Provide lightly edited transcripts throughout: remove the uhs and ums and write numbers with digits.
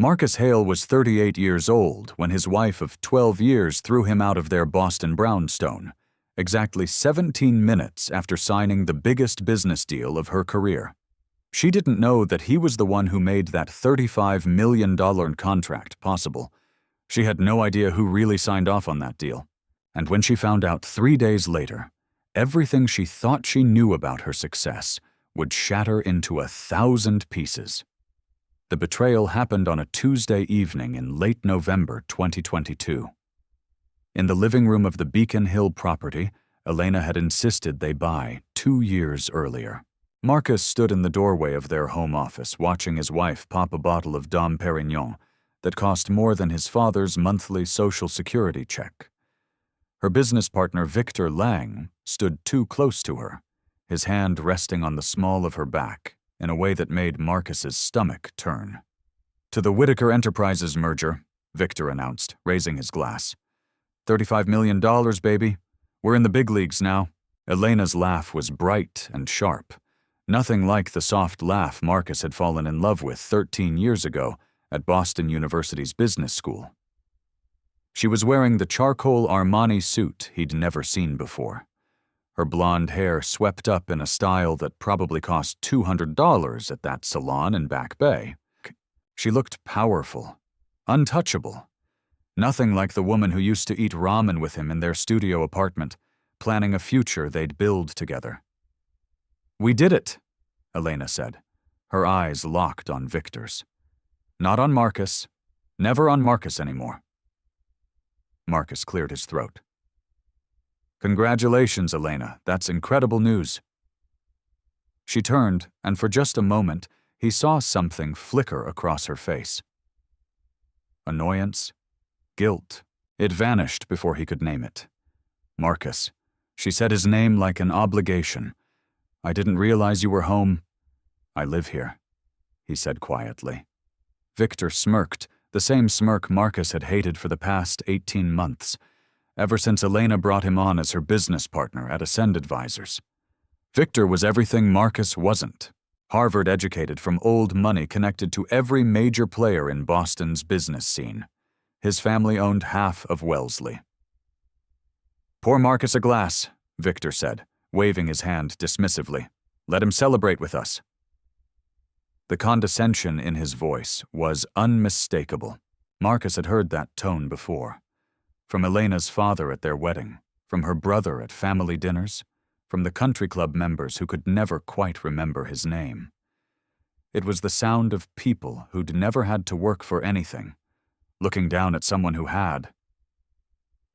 Marcus Hale was 38 years old when his wife of 12 years threw him out of their Boston brownstone, exactly 17 minutes after signing the biggest business deal of her career. She didn't know that he was the one who made that $35 million contract possible. She had no idea who really signed off on that deal. And when she found out 3 days later, everything she thought she knew about her success would shatter into 1,000 pieces. The betrayal happened on a Tuesday evening in late November 2022. In the living room of the Beacon Hill property, Elena had insisted they buy 2 years earlier. Marcus stood in the doorway of their home office watching his wife pop a bottle of Dom Perignon that cost more than his father's monthly Social Security check. Her business partner Victor Lang stood too close to her, his hand resting on the small of her back in a way that made Marcus's stomach turn. "To the Whitaker Enterprises merger," Victor announced, raising his glass. $35 million, baby. We're in the big leagues now." Elena's laugh was bright and sharp, nothing like the soft laugh Marcus had fallen in love with 13 years ago at Boston University's business school. She was wearing the charcoal Armani suit he'd never seen before. Her blonde hair swept up in a style that probably cost $200 at that salon in Back Bay. She looked powerful, untouchable. Nothing like the woman who used to eat ramen with him in their studio apartment, planning a future they'd build together. "We did it," Elena said, her eyes locked on Victor's. "Not on Marcus. Never on Marcus anymore." Marcus cleared his throat. "Congratulations, Elena. That's incredible news." She turned, and for just a moment, he saw something flicker across her face. Annoyance, guilt. It vanished before he could name it. "Marcus." She said his name like an obligation. "I didn't realize you were home." "I live here," he said quietly. Victor smirked, the same smirk Marcus had hated for the past 18 months. Ever since Elena brought him on as her business partner at Ascend Advisors. Victor was everything Marcus wasn't. Harvard-educated from old money connected to every major player in Boston's business scene. His family owned half of Wellesley. "Pour Marcus a glass," Victor said, waving his hand dismissively. "Let him celebrate with us." The condescension in his voice was unmistakable. Marcus had heard that tone before. From Elena's father at their wedding, from her brother at family dinners, from the country club members who could never quite remember his name. It was the sound of people who'd never had to work for anything, looking down at someone who had.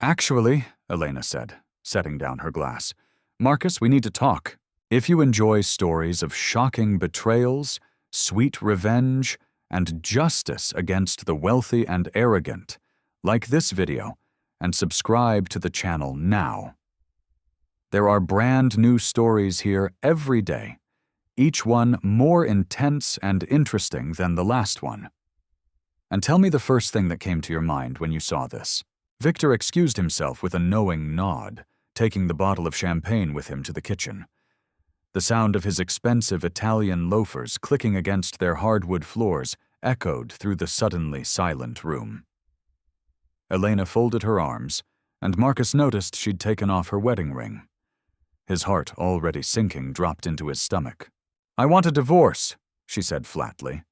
"Actually," Elena said, setting down her glass, "Marcus, we need to talk. If you enjoy stories of shocking betrayals, sweet revenge, and justice against the wealthy and arrogant, like this video, and subscribe to the channel now. There are brand new stories here every day, each one more intense and interesting than the last one. And tell me the first thing that came to your mind when you saw this." Victor excused himself with a knowing nod, taking the bottle of champagne with him to the kitchen. The sound of his expensive Italian loafers clicking against their hardwood floors echoed through the suddenly silent room. Elena folded her arms, and Marcus noticed she'd taken off her wedding ring. His heart, already sinking, dropped into his stomach. "I want a divorce," she said flatly.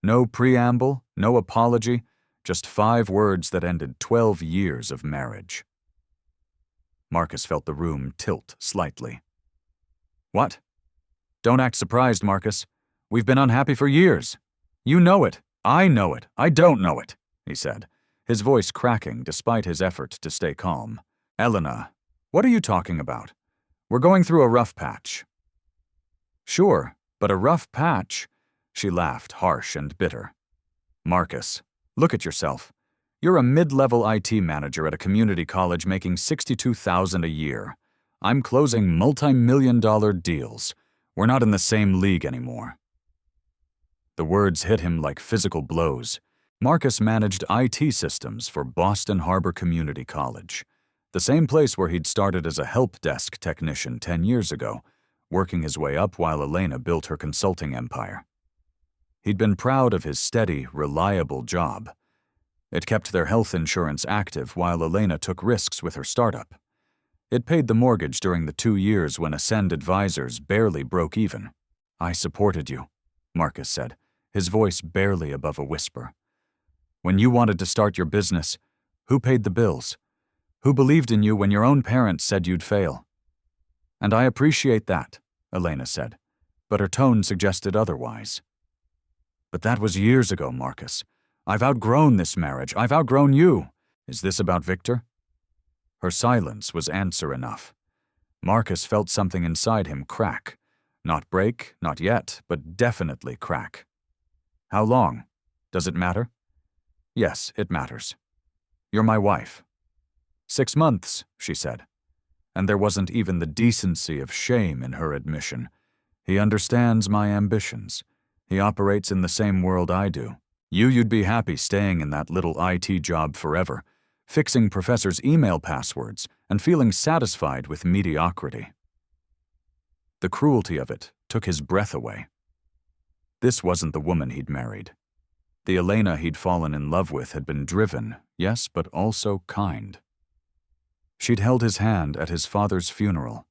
No preamble, no apology, just 5 words that ended 12 years of marriage. Marcus felt the room tilt slightly. "What? Don't act surprised, Marcus. We've been unhappy for years. You know it. I know it. I don't know it," he said, his voice cracking despite his effort to stay calm. "Elena, what are you talking about? We're going through a rough patch." "Sure, but a rough patch?" She laughed, harsh and bitter. "Marcus, look at yourself. You're a mid-level IT manager at a community college making $62,000 a year. I'm closing multi-million-dollar deals. We're not in the same league anymore." The words hit him like physical blows. Marcus managed IT systems for Boston Harbor Community College, the same place where he'd started as a help desk technician 10 years ago, working his way up while Elena built her consulting empire. He'd been proud of his steady, reliable job. It kept their health insurance active while Elena took risks with her startup. It paid the mortgage during the 2 years when Ascend Advisors barely broke even. "I supported you," Marcus said, his voice barely above a whisper. "When you wanted to start your business, who paid the bills? Who believed in you when your own parents said you'd fail?" "And I appreciate that," Elena said, but her tone suggested otherwise. "But that was years ago, Marcus. I've outgrown this marriage. I've outgrown you. Is this about Victor?" Her silence was answer enough. Marcus felt something inside him crack. Not break, not yet, but definitely crack. "How long? Does it matter?" "Yes, it matters. You're my wife." "6 months," she said. And there wasn't even the decency of shame in her admission. "He understands my ambitions. He operates in the same world I do. You'd be happy staying in that little IT job forever, fixing professors' email passwords and feeling satisfied with mediocrity." The cruelty of it took his breath away. This wasn't the woman he'd married. The Elena he'd fallen in love with had been driven, yes, but also kind. She'd held his hand at his father's funeral.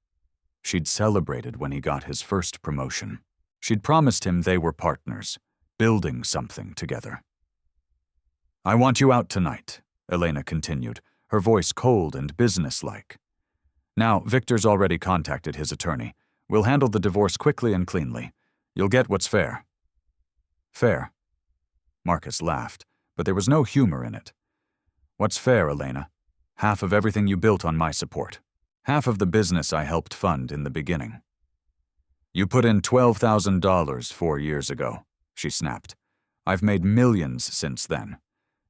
She'd celebrated when he got his first promotion. She'd promised him they were partners, building something together. "I want you out tonight," Elena continued, her voice cold and businesslike. "Now, Victor's already contacted his attorney. We'll handle the divorce quickly and cleanly. You'll get what's fair." "Fair?" Marcus laughed, but there was no humor in it. "What's fair, Elena? Half of everything you built on my support. Half of the business I helped fund in the beginning." "You put in $12,000 4 years ago," she snapped. "I've made millions since then.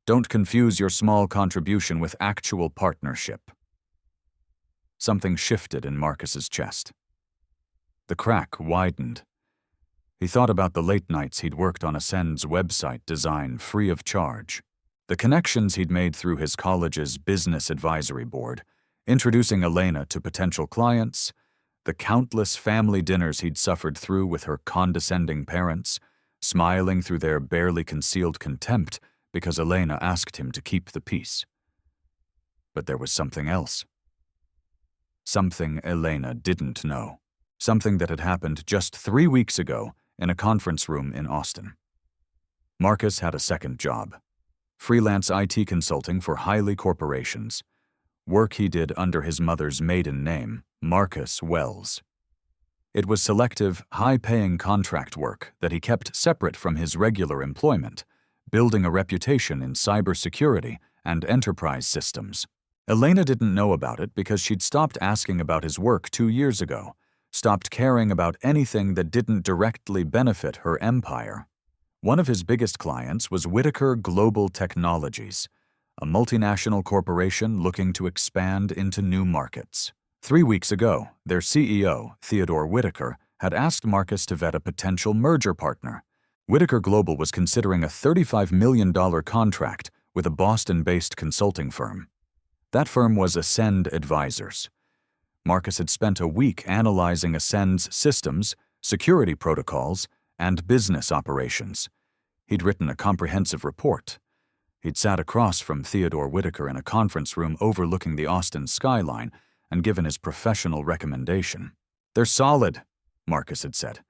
Don't confuse your small contribution with actual partnership." Something shifted in Marcus's chest. The crack widened. He thought about the late nights he'd worked on Ascend's website design free of charge, the connections he'd made through his college's business advisory board, introducing Elena to potential clients, the countless family dinners he'd suffered through with her condescending parents, smiling through their barely concealed contempt because Elena asked him to keep the peace. But there was something else. Something Elena didn't know. Something that had happened just 3 weeks ago in a conference room in Austin. Marcus had a second job. Freelance IT consulting for Hiley Corporations. Work he did under his mother's maiden name, Marcus Wells. It was selective, high-paying contract work that he kept separate from his regular employment, building a reputation in cybersecurity and enterprise systems. Elena didn't know about it because she'd stopped asking about his work 2 years ago, stopped caring about anything that didn't directly benefit her empire. One of his biggest clients was Whittaker Global Technologies, a multinational corporation looking to expand into new markets. 3 weeks ago, their CEO, Theodore Whittaker, had asked Marcus to vet a potential merger partner. Whittaker Global was considering a $35 million contract with a Boston-based consulting firm. That firm was Ascend Advisors. Marcus had spent a week analyzing Ascend's systems, security protocols, and business operations. He'd written a comprehensive report. He'd sat across from Theodore Whittaker in a conference room overlooking the Austin skyline and given his professional recommendation. "They're solid," Marcus had said.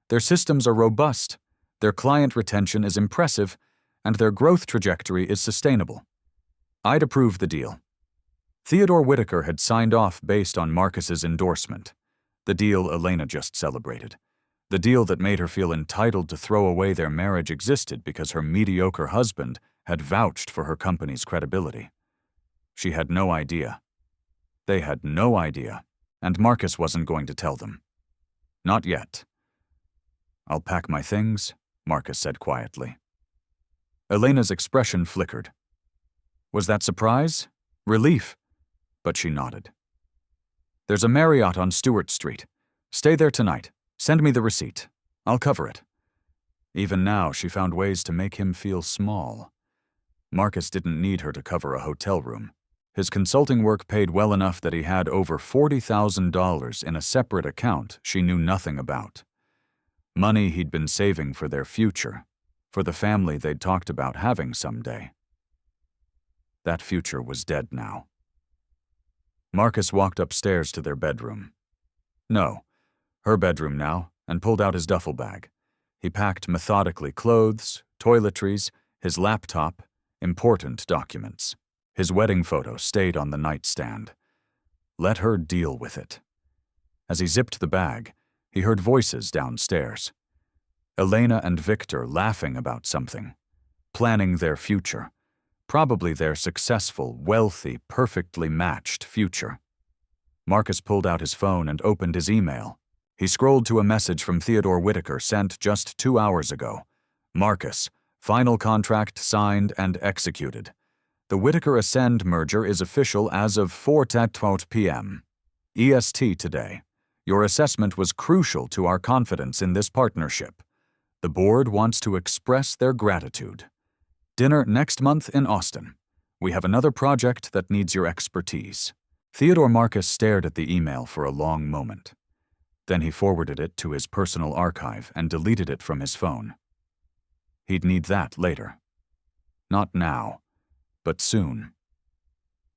"Their systems are robust, their client retention is impressive, and their growth trajectory is sustainable. I'd approve the deal." Theodore Whittaker had signed off based on Marcus's endorsement, the deal Elena just celebrated. The deal that made her feel entitled to throw away their marriage existed because her mediocre husband had vouched for her company's credibility. She had no idea. They had no idea, and Marcus wasn't going to tell them. Not yet. "I'll pack my things," Marcus said quietly. Elena's expression flickered. Was that surprise? Relief? But she nodded. "There's a Marriott on Stewart Street. Stay there tonight. Send me the receipt. I'll cover it." Even now, she found ways to make him feel small. Marcus didn't need her to cover a hotel room. His consulting work paid well enough that he had over $40,000 in a separate account she knew nothing about. Money he'd been saving for their future, for the family they'd talked about having someday. That future was dead now. Marcus walked upstairs to their bedroom. No, her bedroom now, and pulled out his duffel bag. He packed methodically clothes, toiletries, his laptop, important documents. His wedding photo stayed on the nightstand. Let her deal with it. As he zipped the bag, he heard voices downstairs. Elena and Victor laughing about something, planning their future, probably their successful, wealthy, perfectly matched future. Marcus pulled out his phone and opened his email. He scrolled to a message from Theodore Whitaker sent just 2 hours ago. Marcus, final contract signed and executed. The Whitaker Ascend merger is official as of 4:12 p.m. EST today. Your assessment was crucial to our confidence in this partnership. The board wants to express their gratitude. Dinner next month in Austin. We have another project that needs your expertise. Theodore Marcus stared at the email for a long moment. Then he forwarded it to his personal archive and deleted it from his phone. He'd need that later. Not now, but soon.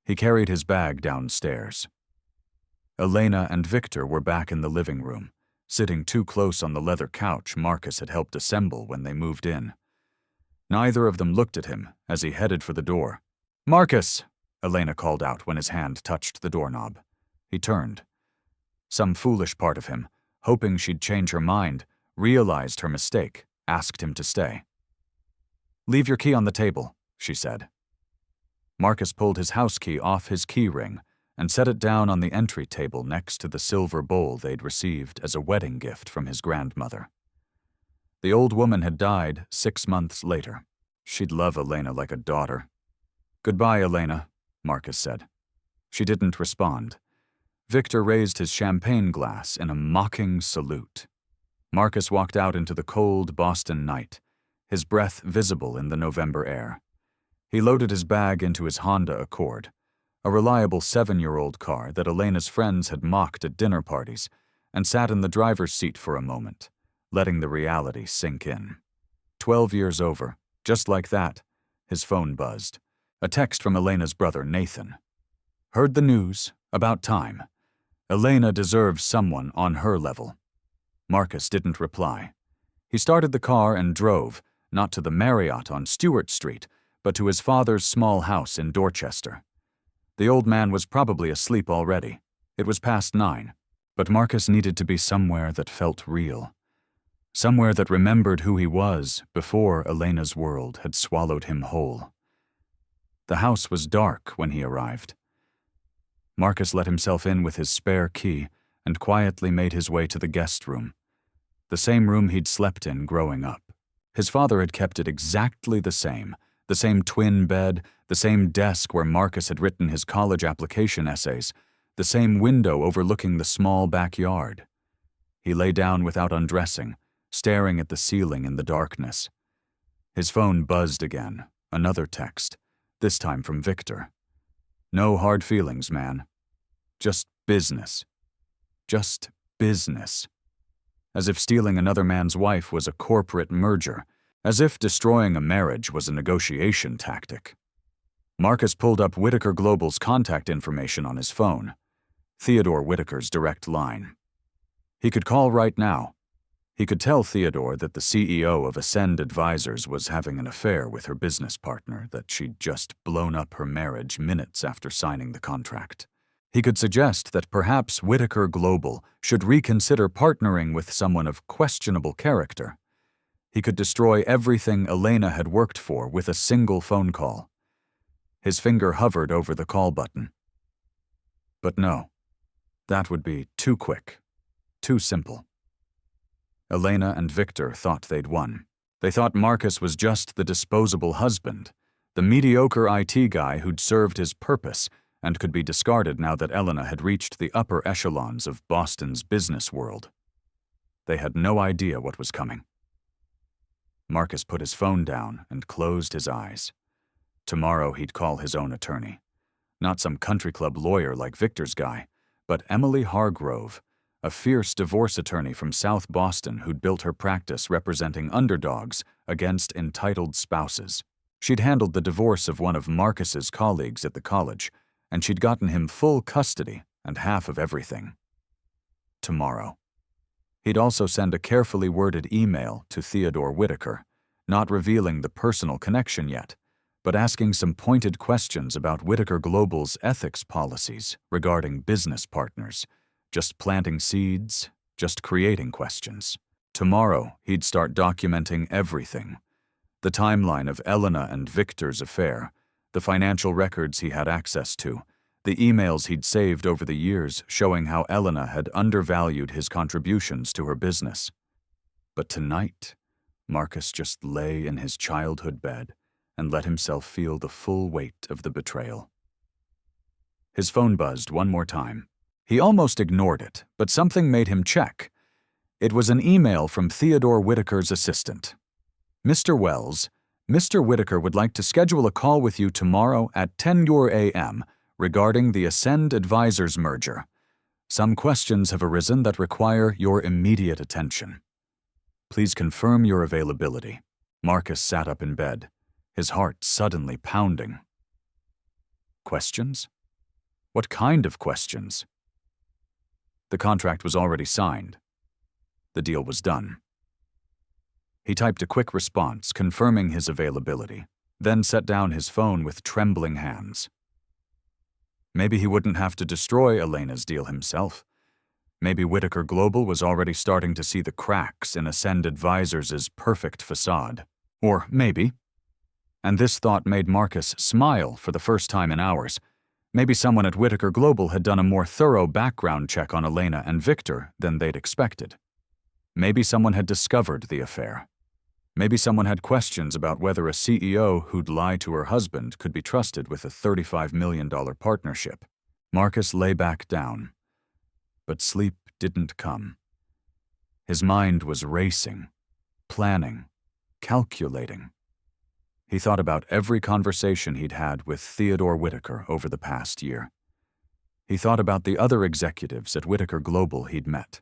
He carried his bag downstairs. Elena and Victor were back in the living room, sitting too close on the leather couch Marcus had helped assemble when they moved in. Neither of them looked at him as he headed for the door. "Marcus!" Elena called out when his hand touched the doorknob. He turned. Some foolish part of him, hoping she'd change her mind, realized her mistake, asked him to stay. "Leave your key on the table," she said. Marcus pulled his house key off his key ring and set it down on the entry table next to the silver bowl they'd received as a wedding gift from his grandmother. The old woman had died 6 months later. She'd love Elena like a daughter. "Goodbye, Elena," Marcus said. She didn't respond. Victor raised his champagne glass in a mocking salute. Marcus walked out into the cold Boston night, his breath visible in the November air. He loaded his bag into his Honda Accord, a reliable 7-year-old car that Elena's friends had mocked at dinner parties, and sat in the driver's seat for a moment, letting the reality sink in. 12 years over, just like that, his phone buzzed. A text from Elena's brother, Nathan. "Heard the news. About time. Elena deserves someone on her level." Marcus didn't reply. He started the car and drove, not to the Marriott on Stewart Street, but to his father's small house in Dorchester. The old man was probably asleep already. It was past 9, but Marcus needed to be somewhere that felt real. Somewhere that remembered who he was before Elena's world had swallowed him whole. The house was dark when he arrived. Marcus let himself in with his spare key and quietly made his way to the guest room, the same room he'd slept in growing up. His father had kept it exactly the same twin bed, the same desk where Marcus had written his college application essays, the same window overlooking the small backyard. He lay down without undressing, staring at the ceiling in the darkness. His phone buzzed again, another text, this time from Victor. "No hard feelings, man. Just business. Just business." As if stealing another man's wife was a corporate merger, as if destroying a marriage was a negotiation tactic. Marcus pulled up Whitaker Global's contact information on his phone. Theodore Whitaker's direct line. He could call right now. He could tell Theodore that the CEO of Ascend Advisors was having an affair with her business partner, that she'd just blown up her marriage minutes after signing the contract. He could suggest that perhaps Whitaker Global should reconsider partnering with someone of questionable character. He could destroy everything Elena had worked for with a single phone call. His finger hovered over the call button. But no, that would be too quick, too simple. Elena and Victor thought they'd won. They thought Marcus was just the disposable husband, the mediocre IT guy who'd served his purpose and could be discarded now that Elena had reached the upper echelons of Boston's business world. They had no idea what was coming. Marcus put his phone down and closed his eyes. Tomorrow he'd call his own attorney. Not some country club lawyer like Victor's guy, but Emily Hargrove, a fierce divorce attorney from South Boston who'd built her practice representing underdogs against entitled spouses. She'd handled the divorce of one of Marcus's colleagues at the college, and she'd gotten him full custody and half of everything. Tomorrow. He'd also send a carefully worded email to Theodore Whitaker, not revealing the personal connection yet, but asking some pointed questions about Whitaker Global's ethics policies regarding business partners, just planting seeds, just creating questions. Tomorrow, he'd start documenting everything. The timeline of Elena and Victor's affair, the financial records he had access to, the emails he'd saved over the years showing how Elena had undervalued his contributions to her business. But tonight, Marcus just lay in his childhood bed and let himself feel the full weight of the betrayal. His phone buzzed one more time. He almost ignored it, but something made him check. It was an email from Theodore Whitaker's assistant. Mr. Wells, Mr. Whitaker would like to schedule a call with you tomorrow at 10 a.m. regarding the Ascend Advisors merger. Some questions have arisen that require your immediate attention. Please confirm your availability. Marcus sat up in bed, his heart suddenly pounding. Questions? What kind of questions? The contract was already signed. The deal was done. He typed a quick response confirming his availability, then set down his phone with trembling hands. Maybe he wouldn't have to destroy Elena's deal himself. Maybe Whitaker Global was already starting to see the cracks in Ascend Advisors' perfect facade. Or maybe, and this thought made Marcus smile for the first time in hours, maybe someone at Whitaker Global had done a more thorough background check on Elena and Victor than they'd expected. Maybe someone had discovered the affair. Maybe someone had questions about whether a CEO who'd lie to her husband could be trusted with a $35 million partnership. Marcus lay back down, but sleep didn't come. His mind was racing, planning, calculating. He thought about every conversation he'd had with Theodore Whitaker over the past year. He thought about the other executives at Whitaker Global he'd met,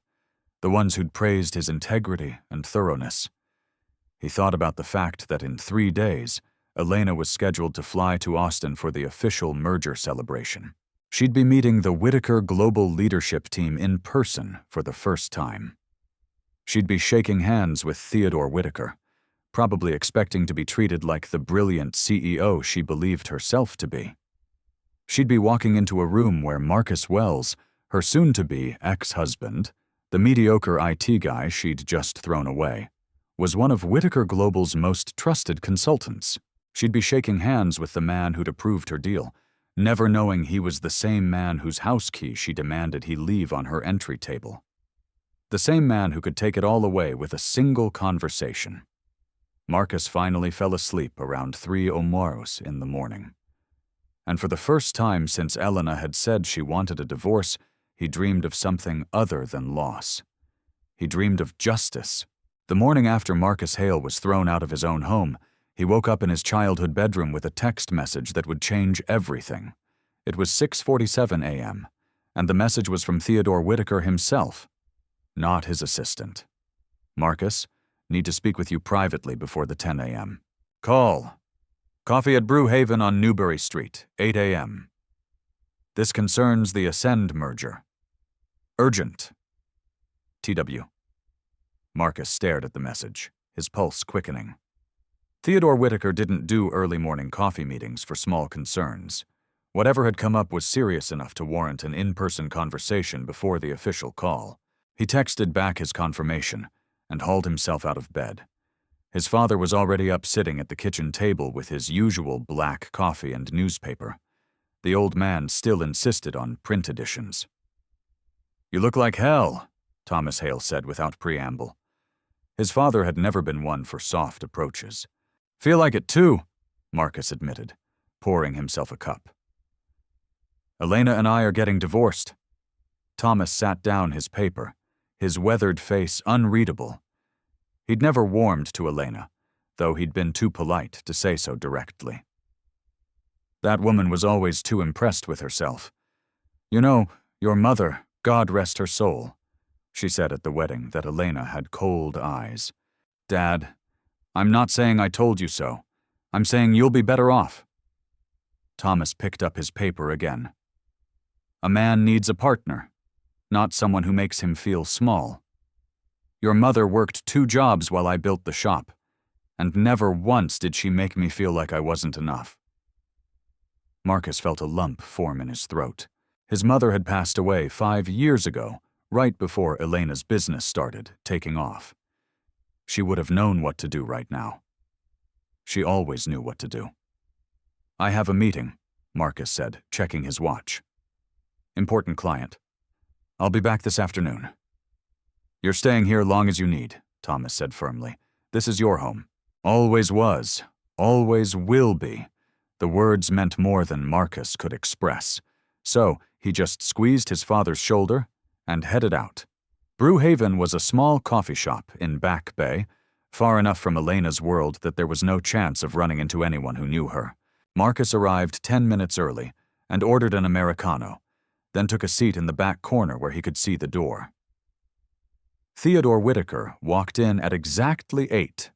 the ones who'd praised his integrity and thoroughness. He thought about the fact that in 3 days, Elena was scheduled to fly to Austin for the official merger celebration. She'd be meeting the Whitaker Global leadership team in person for the first time. She'd be shaking hands with Theodore Whitaker, probably expecting to be treated like the brilliant CEO she believed herself to be. She'd be walking into a room where Marcus Wells, her soon-to-be ex-husband, the mediocre IT guy she'd just thrown away, was one of Whitaker Global's most trusted consultants. She'd be shaking hands with the man who'd approved her deal, never knowing he was the same man whose house key she demanded he leave on her entry table. The same man who could take it all away with a single conversation. Marcus finally fell asleep around 3 in the morning. And for the first time since Elena had said she wanted a divorce, he dreamed of something other than loss. He dreamed of justice. The morning after Marcus Hale was thrown out of his own home, he woke up in his childhood bedroom with a text message that would change everything. It was 6:47 a.m., and the message was from Theodore Whitaker himself, not his assistant. Marcus, need to speak with you privately before the 10 a.m. Call. Coffee at Brew Haven on Newbury Street, 8 a.m. This concerns the Ascend merger. Urgent. TW. Marcus stared at the message, his pulse quickening. Theodore Whitaker didn't do early morning coffee meetings for small concerns. Whatever had come up was serious enough to warrant an in-person conversation before the official call. He texted back his confirmation and hauled himself out of bed. His father was already up sitting at the kitchen table with his usual black coffee and newspaper. The old man still insisted on print editions. "You look like hell," Thomas Hale said without preamble. His father had never been one for soft approaches. "Feel like it too," Marcus admitted, pouring himself a cup. "Elena and I are getting divorced." Thomas sat down his paper, his weathered face unreadable. He'd never warmed to Elena, though he'd been too polite to say so directly. That woman was always too impressed with herself. "You know, your mother, God rest her soul, She said at the wedding that Elena had cold eyes. Dad, I'm not saying I told you so. I'm saying you'll be better off. Thomas picked up his paper again. A man needs a partner, not someone who makes him feel small. Your mother worked 2 jobs while I built the shop, and never once did she make me feel like I wasn't enough. Marcus felt a lump form in his throat. His mother had passed away 5 years ago, right before Elena's business started taking off. She would have known what to do right now. She always knew what to do. I have a meeting, Marcus said, checking his watch. Important client. I'll be back this afternoon. You're staying here long as you need, Thomas said firmly. This is your home. Always was, always will be. The words meant more than Marcus could express. So he just squeezed his father's shoulder and headed out. Brewhaven was a small coffee shop in Back Bay, far enough from Elena's world that there was no chance of running into anyone who knew her. Marcus arrived 10 minutes early and ordered an Americano, then took a seat in the back corner where he could see the door. Theodore Whitaker walked in at exactly 8.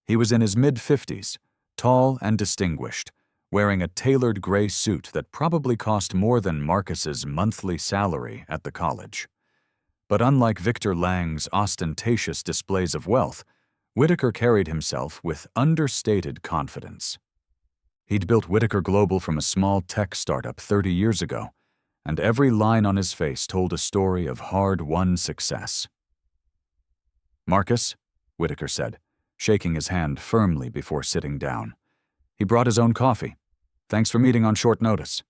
He was in his mid-50s, tall and distinguished, wearing a tailored gray suit that probably cost more than Marcus's monthly salary at the college. But unlike Victor Lang's ostentatious displays of wealth, Whitaker carried himself with understated confidence. He'd built Whitaker Global from a small tech startup 30 years ago, and every line on his face told a story of hard-won success. Marcus, Whitaker said, shaking his hand firmly before sitting down. He brought his own coffee. Thanks for meeting on short notice.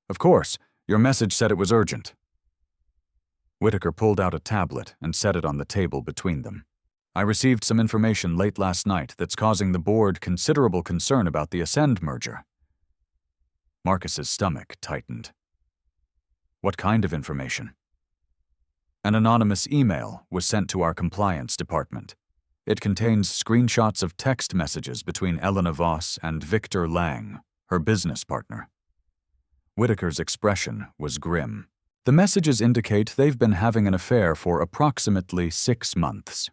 Of course, your message said it was urgent. Whitaker pulled out a tablet and set it on the table between them. I received some information late last night that's causing the board considerable concern about the Ascend merger. Marcus's stomach tightened. What kind of information? An anonymous email was sent to our compliance department. It contains screenshots of text messages between Elena Voss and Victor Lang, her business partner. Whitaker's expression was grim. The messages indicate they've been having an affair for approximately 6 months.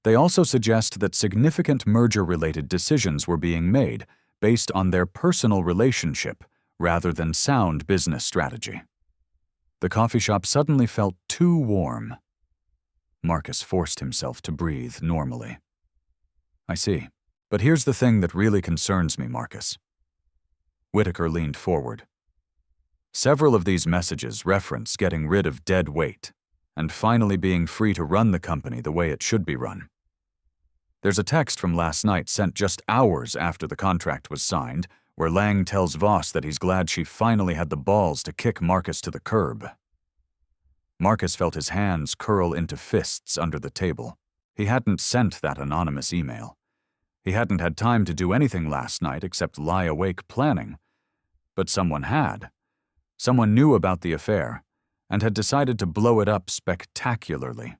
They also suggest that significant merger-related decisions were being made based on their personal relationship rather than sound business strategy. The coffee shop suddenly felt too warm. Marcus forced himself to breathe normally. I see. But here's the thing that really concerns me, Marcus. Whitaker leaned forward. Several of these messages reference getting rid of dead weight and finally being free to run the company the way it should be run. There's a text from last night sent just hours after the contract was signed where Lang tells Voss that he's glad she finally had the balls to kick Marcus to the curb. Marcus felt his hands curl into fists under the table. He hadn't sent that anonymous email. He hadn't had time to do anything last night except lie awake planning. But someone had. Someone knew about the affair and had decided to blow it up spectacularly.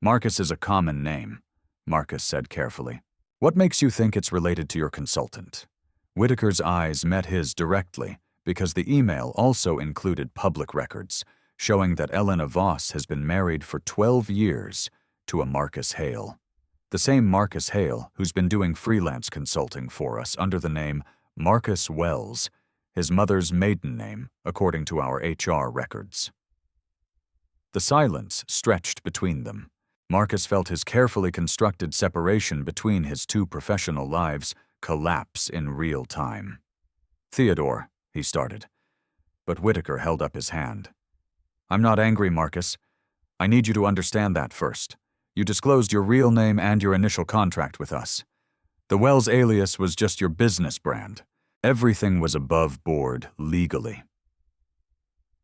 Marcus is a common name, Marcus said carefully. What makes you think it's related to your consultant? Whitaker's eyes met his directly because the email also included public records showing that Elena Voss has been married for 12 years to a Marcus Hale. The same Marcus Hale who's been doing freelance consulting for us under the name Marcus Wells, his mother's maiden name, according to our HR records. The silence stretched between them. Marcus felt his carefully constructed separation between his 2 professional lives collapse in real time. Theodore, he started, but Whitaker held up his hand. I'm not angry, Marcus. I need you to understand that first. You disclosed your real name and your initial contract with us. The Wells alias was just your business brand. Everything was above board legally.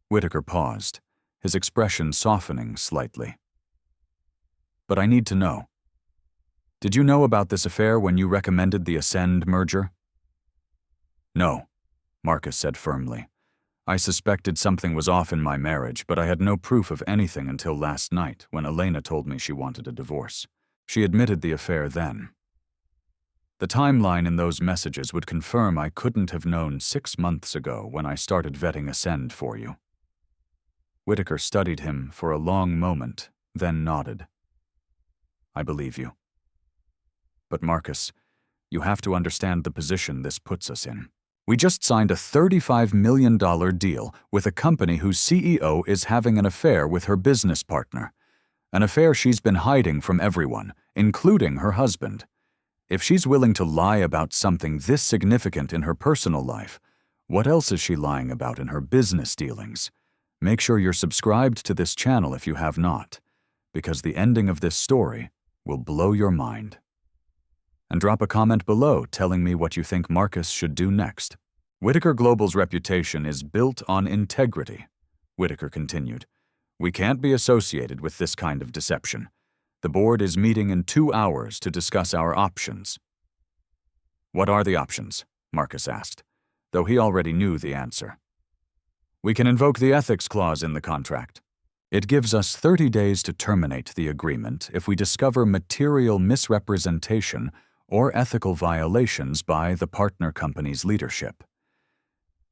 Whitaker paused, his expression softening slightly. But I need to know. Did you know about this affair when you recommended the Ascend merger? No, Marcus said firmly. I suspected something was off in my marriage, but I had no proof of anything until last night when Elena told me she wanted a divorce. She admitted the affair then. The timeline in those messages would confirm I couldn't have known 6 months ago when I started vetting Ascend for you. Whitaker studied him for a long moment, then nodded. I believe you. But Marcus, you have to understand the position this puts us in. We just signed a $35 million deal with a company whose CEO is having an affair with her business partner. An affair she's been hiding from everyone, including her husband. If she's willing to lie about something this significant in her personal life, what else is she lying about in her business dealings? Make sure you're subscribed to this channel if you have not, because the ending of this story will blow your mind. And drop a comment below telling me what you think Marcus should do next. Whitaker Global's reputation is built on integrity, Whitaker continued. We can't be associated with this kind of deception. The board is meeting in 2 hours to discuss our options. What are the options? Marcus asked, though he already knew the answer. We can invoke the ethics clause in the contract. It gives us 30 days to terminate the agreement if we discover material misrepresentation or ethical violations by the partner company's leadership.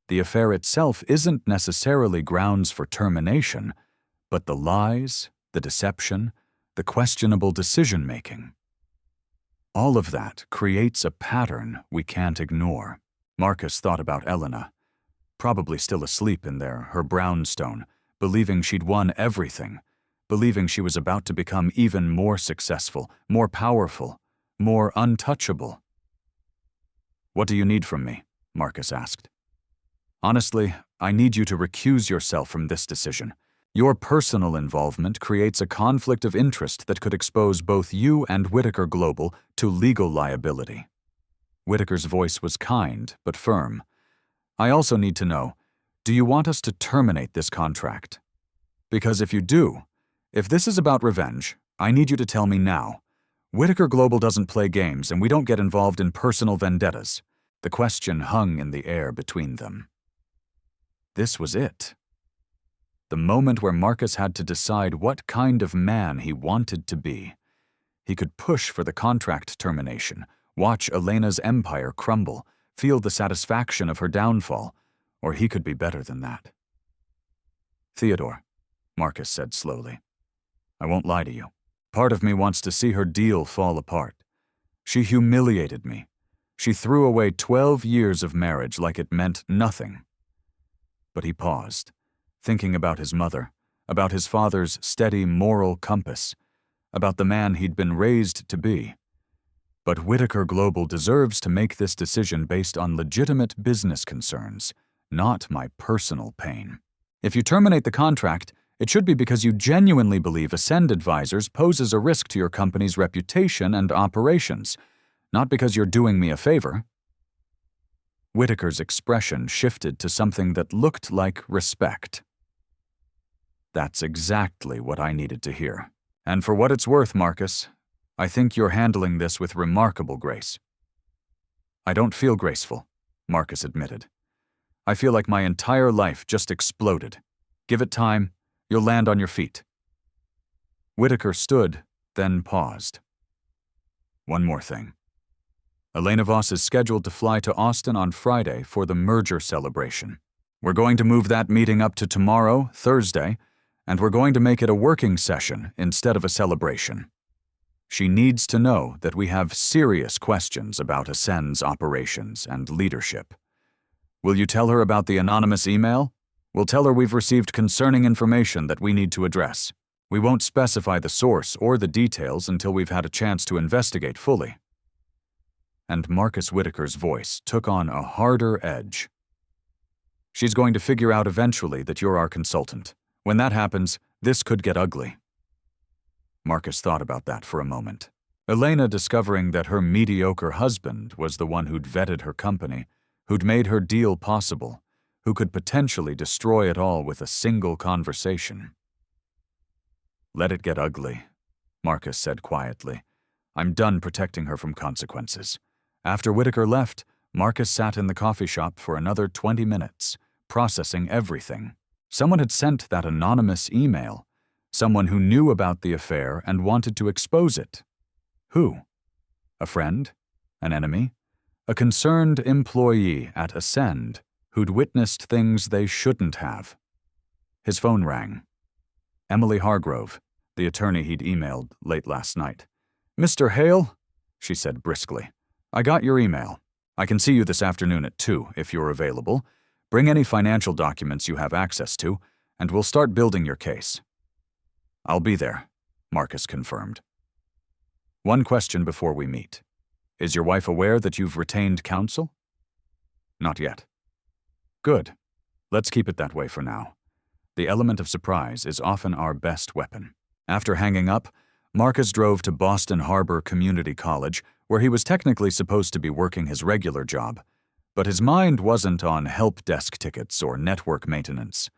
The affair itself isn't necessarily grounds for termination, but the lies, the deception, the questionable decision-making. All of that creates a pattern we can't ignore. Marcus thought about Elena, probably still asleep in there, her brownstone, believing she'd won everything, believing she was about to become even more successful, more powerful, more untouchable. What do you need from me? Marcus asked. Honestly, I need you to recuse yourself from this decision. Your personal involvement creates a conflict of interest that could expose both you and Whitaker Global to legal liability. Whitaker's voice was kind but firm. I also need to know, do you want us to terminate this contract? Because if you do, if this is about revenge, I need you to tell me now. Whitaker Global doesn't play games and we don't get involved in personal vendettas. The question hung in the air between them. This was it. The moment where Marcus had to decide what kind of man he wanted to be. He could push for the contract termination, watch Elena's empire crumble, feel the satisfaction of her downfall, or he could be better than that. Theodore, Marcus said slowly, I won't lie to you. Part of me wants to see her deal fall apart. She humiliated me. She threw away 12 years of marriage like it meant nothing. But he paused, thinking about his mother, about his father's steady moral compass, about the man he'd been raised to be. But Whitaker Global deserves to make this decision based on legitimate business concerns, not my personal pain. If you terminate the contract, it should be because you genuinely believe Ascend Advisors poses a risk to your company's reputation and operations, not because you're doing me a favor. Whitaker's expression shifted to something that looked like respect. That's exactly what I needed to hear. And for what it's worth, Marcus, I think you're handling this with remarkable grace. I don't feel graceful, Marcus admitted. I feel like my entire life just exploded. Give it time, you'll land on your feet. Whitaker stood, then paused. One more thing. Elena Voss is scheduled to fly to Austin on Friday for the merger celebration. We're going to move that meeting up to tomorrow, Thursday, and we're going to make it a working session instead of a celebration. She needs to know that we have serious questions about Ascend's operations and leadership. Will you tell her about the anonymous email? We'll tell her we've received concerning information that we need to address. We won't specify the source or the details until we've had a chance to investigate fully. And Marcus Whitaker's voice took on a harder edge. She's going to figure out eventually that you're our consultant. When that happens, this could get ugly. Marcus thought about that for a moment. Elena discovering that her mediocre husband was the one who'd vetted her company, who'd made her deal possible, who could potentially destroy it all with a single conversation. Let it get ugly, Marcus said quietly. I'm done protecting her from consequences. After Whitaker left, Marcus sat in the coffee shop for another 20 minutes, processing everything. Someone had sent that anonymous email. Someone who knew about the affair and wanted to expose it. Who? A friend? An enemy? A concerned employee at Ascend who'd witnessed things they shouldn't have. His phone rang. Emily Hargrove, the attorney he'd emailed late last night. "Mr. Hale," she said briskly, "I got your email. I can see you this afternoon at 2 if you're available. Bring any financial documents you have access to, and we'll start building your case." "I'll be there," Marcus confirmed. "One question before we meet. Is your wife aware that you've retained counsel?" "Not yet." "Good. Let's keep it that way for now. The element of surprise is often our best weapon." After hanging up, Marcus drove to Boston Harbor Community College, where he was technically supposed to be working his regular job, but his mind wasn't on help desk tickets or network maintenance.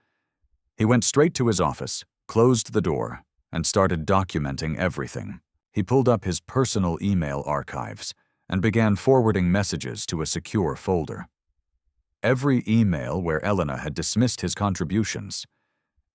He went straight to his office, closed the door, and started documenting everything. He pulled up his personal email archives and began forwarding messages to a secure folder. Every email where Elena had dismissed his contributions,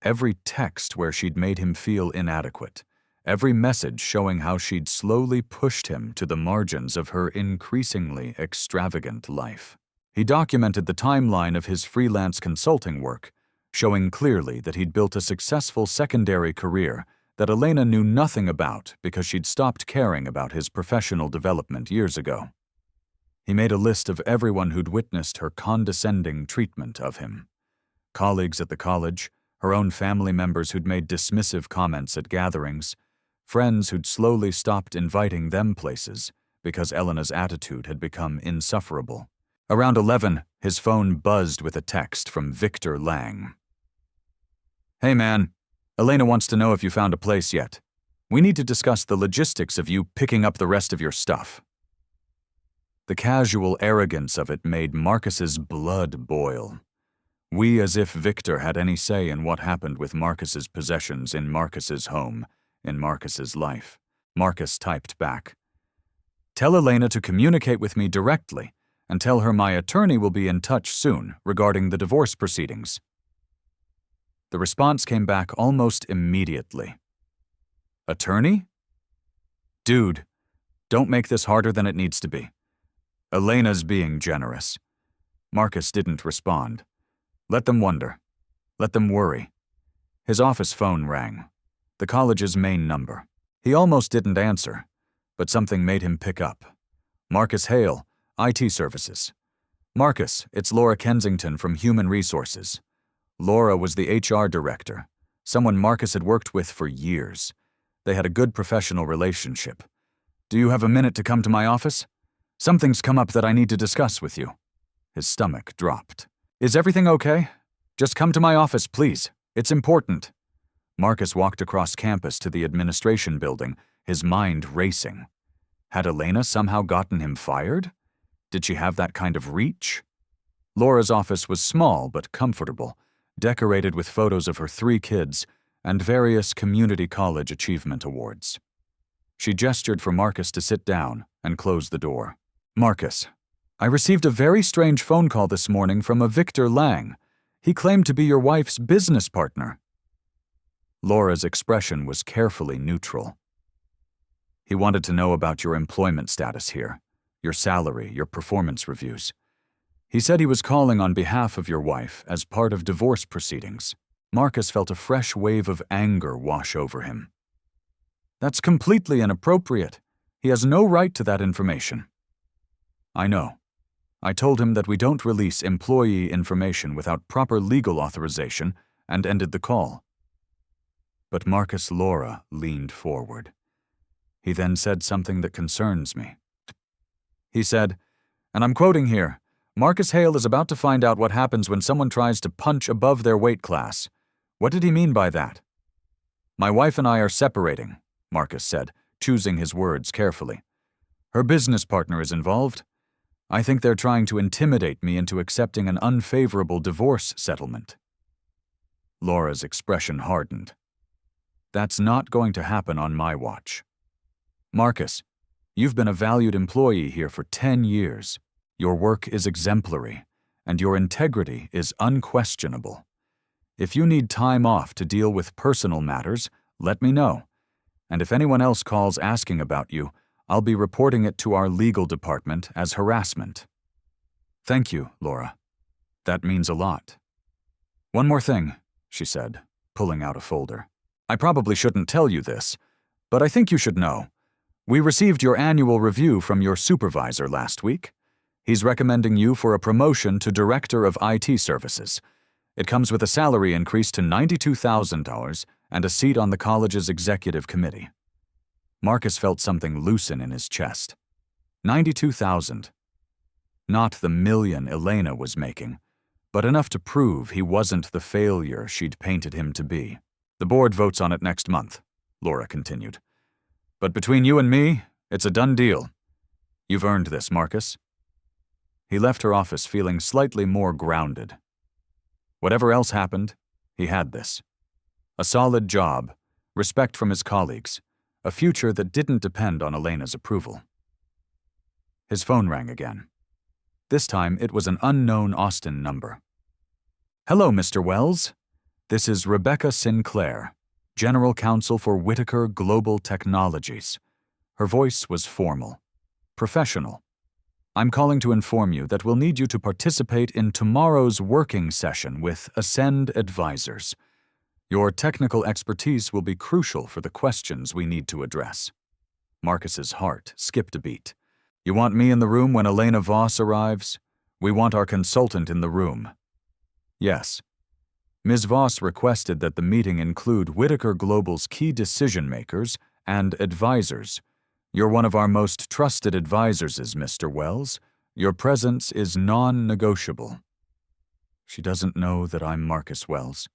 every text where she'd made him feel inadequate, every message showing how she'd slowly pushed him to the margins of her increasingly extravagant life. He documented the timeline of his freelance consulting work, showing clearly that he'd built a successful secondary career that Elena knew nothing about because she'd stopped caring about his professional development years ago. He made a list of everyone who'd witnessed her condescending treatment of him. Colleagues at the college, her own family members who'd made dismissive comments at gatherings, friends who'd slowly stopped inviting them places because Elena's attitude had become insufferable. Around 11, his phone buzzed with a text from Victor Lang. "Hey man, Elena wants to know if you found a place yet. We need to discuss the logistics of you picking up the rest of your stuff." The casual arrogance of it made Marcus's blood boil. As if Victor had any say in what happened with Marcus's possessions in Marcus's home, in Marcus's life. Marcus typed back, "Tell Elena to communicate with me directly and tell her my attorney will be in touch soon regarding the divorce proceedings." The response came back almost immediately. "Attorney? Dude, don't make this harder than it needs to be. Elena's being generous." Marcus didn't respond. Let them wonder. Let them worry. His office phone rang. The college's main number. He almost didn't answer, but something made him pick up. "Marcus Hale, IT Services." "Marcus, it's Laura Kensington from Human Resources." Laura was the HR director, someone Marcus had worked with for years. They had a good professional relationship. "Do you have a minute to come to my office? Something's come up that I need to discuss with you." His stomach dropped. "Is everything okay? Just come to my office, please. It's important." Marcus walked across campus to the administration building, his mind racing. Had Elena somehow gotten him fired? Did she have that kind of reach? Laura's office was small but comfortable, decorated with photos of her 3 kids and various community college achievement awards. She gestured for Marcus to sit down and close the door. "Marcus, I received a very strange phone call this morning from a Victor Lang. He claimed to be your wife's business partner." Laura's expression was carefully neutral. "He wanted to know about your employment status here, your salary, your performance reviews. He said he was calling on behalf of your wife as part of divorce proceedings." Marcus felt a fresh wave of anger wash over him. "That's completely inappropriate. He has no right to that information." "I know. I told him that we don't release employee information without proper legal authorization and ended the call." But Marcus Laura leaned forward. He then said something that concerns me. He said, and I'm quoting here, "Marcus Hale is about to find out what happens when someone tries to punch above their weight class." What did he mean by that? "My wife and I are separating," Marcus said, choosing his words carefully. "Her business partner is involved. I think they're trying to intimidate me into accepting an unfavorable divorce settlement." Laura's expression hardened. "That's not going to happen on my watch. Marcus, you've been a valued employee here for 10 years. Your work is exemplary, and your integrity is unquestionable. If you need time off to deal with personal matters, let me know. And if anyone else calls asking about you, I'll be reporting it to our legal department as harassment." "Thank you, Laura. That means a lot. One more thing. she said, pulling out a folder. I probably shouldn't tell you this, but I think you should know. We received your annual review from your supervisor last week. He's recommending you for a promotion to Director of IT Services. It comes with a salary increase to $92,000 and a seat on the college's executive committee. Marcus felt something loosen in his chest. 92,000. Not the million Elena was making, but enough to prove he wasn't the failure she'd painted him to be. The board votes on it next month, Laura continued. But between you and me, it's a done deal. You've earned this, Marcus. He left her office feeling slightly more grounded. Whatever else happened, he had this. A solid job, respect from his colleagues, a future that didn't depend on Elena's approval. His phone rang again. This time, it was an unknown Austin number. Hello, Mr. Wells. This is Rebecca Sinclair, General Counsel for Whitaker Global Technologies. Her voice was formal, professional. I'm calling to inform you that we'll need you to participate in tomorrow's working session with Ascend Advisors. Your technical expertise will be crucial for the questions we need to address. Marcus's heart skipped a beat. You want me in the room when Elena Voss arrives? We want our consultant in the room. Yes. Ms. Voss requested that the meeting include Whitaker Global's key decision-makers and advisors. You're one of our most trusted advisors, Mr. Wells. Your presence is non-negotiable. She doesn't know that I'm Marcus Wells,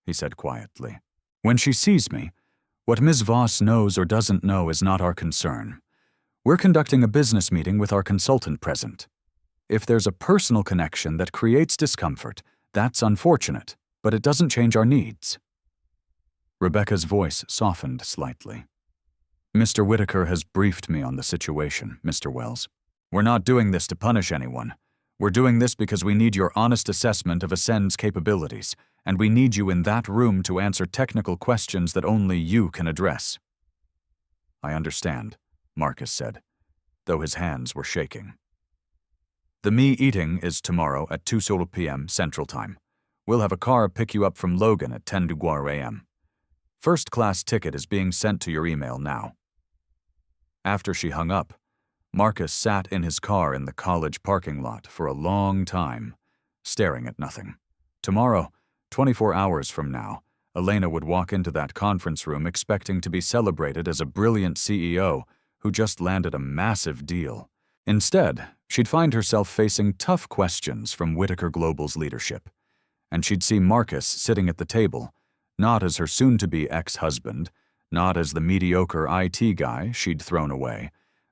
he said quietly. When she sees me, what Ms. Voss knows or doesn't know is not our concern. We're conducting a business meeting with our consultant present. If there's a personal connection that creates discomfort, that's unfortunate, but it doesn't change our needs. Rebecca's voice softened slightly. Mr. Whitaker has briefed me on the situation, Mr. Wells. We're not doing this to punish anyone. We're doing this because we need your honest assessment of Ascend's capabilities, and we need you in that room to answer technical questions that only you can address. I understand, Marcus said, though his hands were shaking. The meeting is tomorrow at 2:00 p.m. Central Time. We'll have a car pick you up from Logan at 10:00 a.m. First-class ticket is being sent to your email now. After she hung up, Marcus sat in his car in the college parking lot for a long time, staring at nothing. Tomorrow, 24 hours from now, Elena would walk into that conference room expecting to be celebrated as a brilliant CEO who just landed a massive deal. Instead, she'd find herself facing tough questions from Whitaker Global's leadership, and she'd see Marcus sitting at the table, not as her soon-to-be ex-husband, not as the mediocre IT guy she'd thrown away,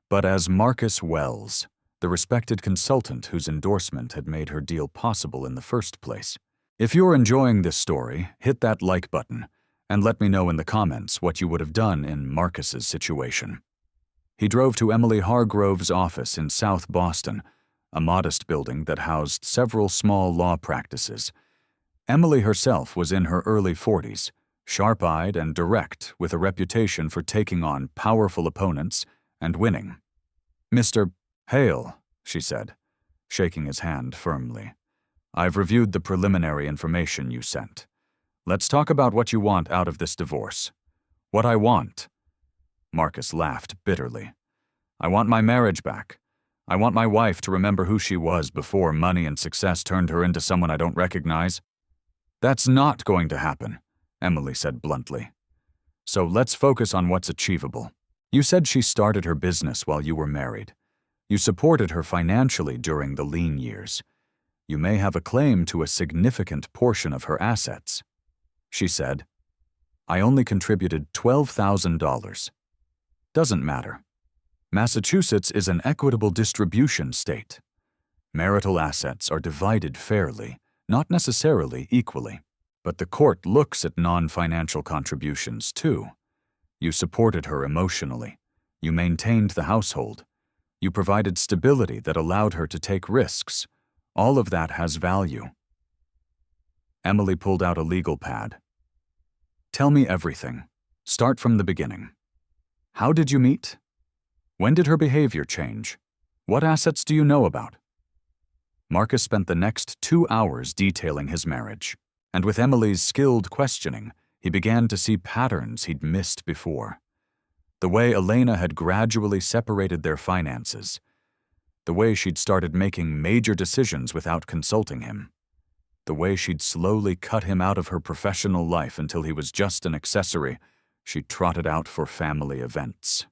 but as Marcus Wells, the respected consultant whose endorsement had made her deal possible in the first place. If you're enjoying this story, hit that like button, and let me know in the comments what you would have done in Marcus's situation. He drove to Emily Hargrove's office in South Boston, a modest building that housed several small law practices. Emily herself was in her early 40s, sharp-eyed and direct, with a reputation for taking on powerful opponents and winning. Mr. Hale, she said, shaking his hand firmly. I've reviewed the preliminary information you sent. Let's talk about what you want out of this divorce. What I want. Marcus laughed bitterly. I want my marriage back. I want my wife to remember who she was before money and success turned her into someone I don't recognize. That's not going to happen, Emily said bluntly. So let's focus on what's achievable. You said she started her business while you were married. You supported her financially during the lean years. You may have a claim to a significant portion of her assets. She said, I only contributed $12,000. Doesn't matter. Massachusetts is an equitable distribution state. Marital assets are divided fairly, not necessarily equally. But the court looks at non-financial contributions, too. You supported her emotionally. You maintained the household. You provided stability that allowed her to take risks. All of that has value. Emily pulled out a legal pad. Tell me everything. Start from the beginning. How did you meet? When did her behavior change? What assets do you know about? Marcus spent the next 2 hours detailing his marriage. And with Emily's skilled questioning, he began to see patterns he'd missed before. The way Elena had gradually separated their finances. The way she'd started making major decisions without consulting him. The way she'd slowly cut him out of her professional life until he was just an accessory she trotted out for family events.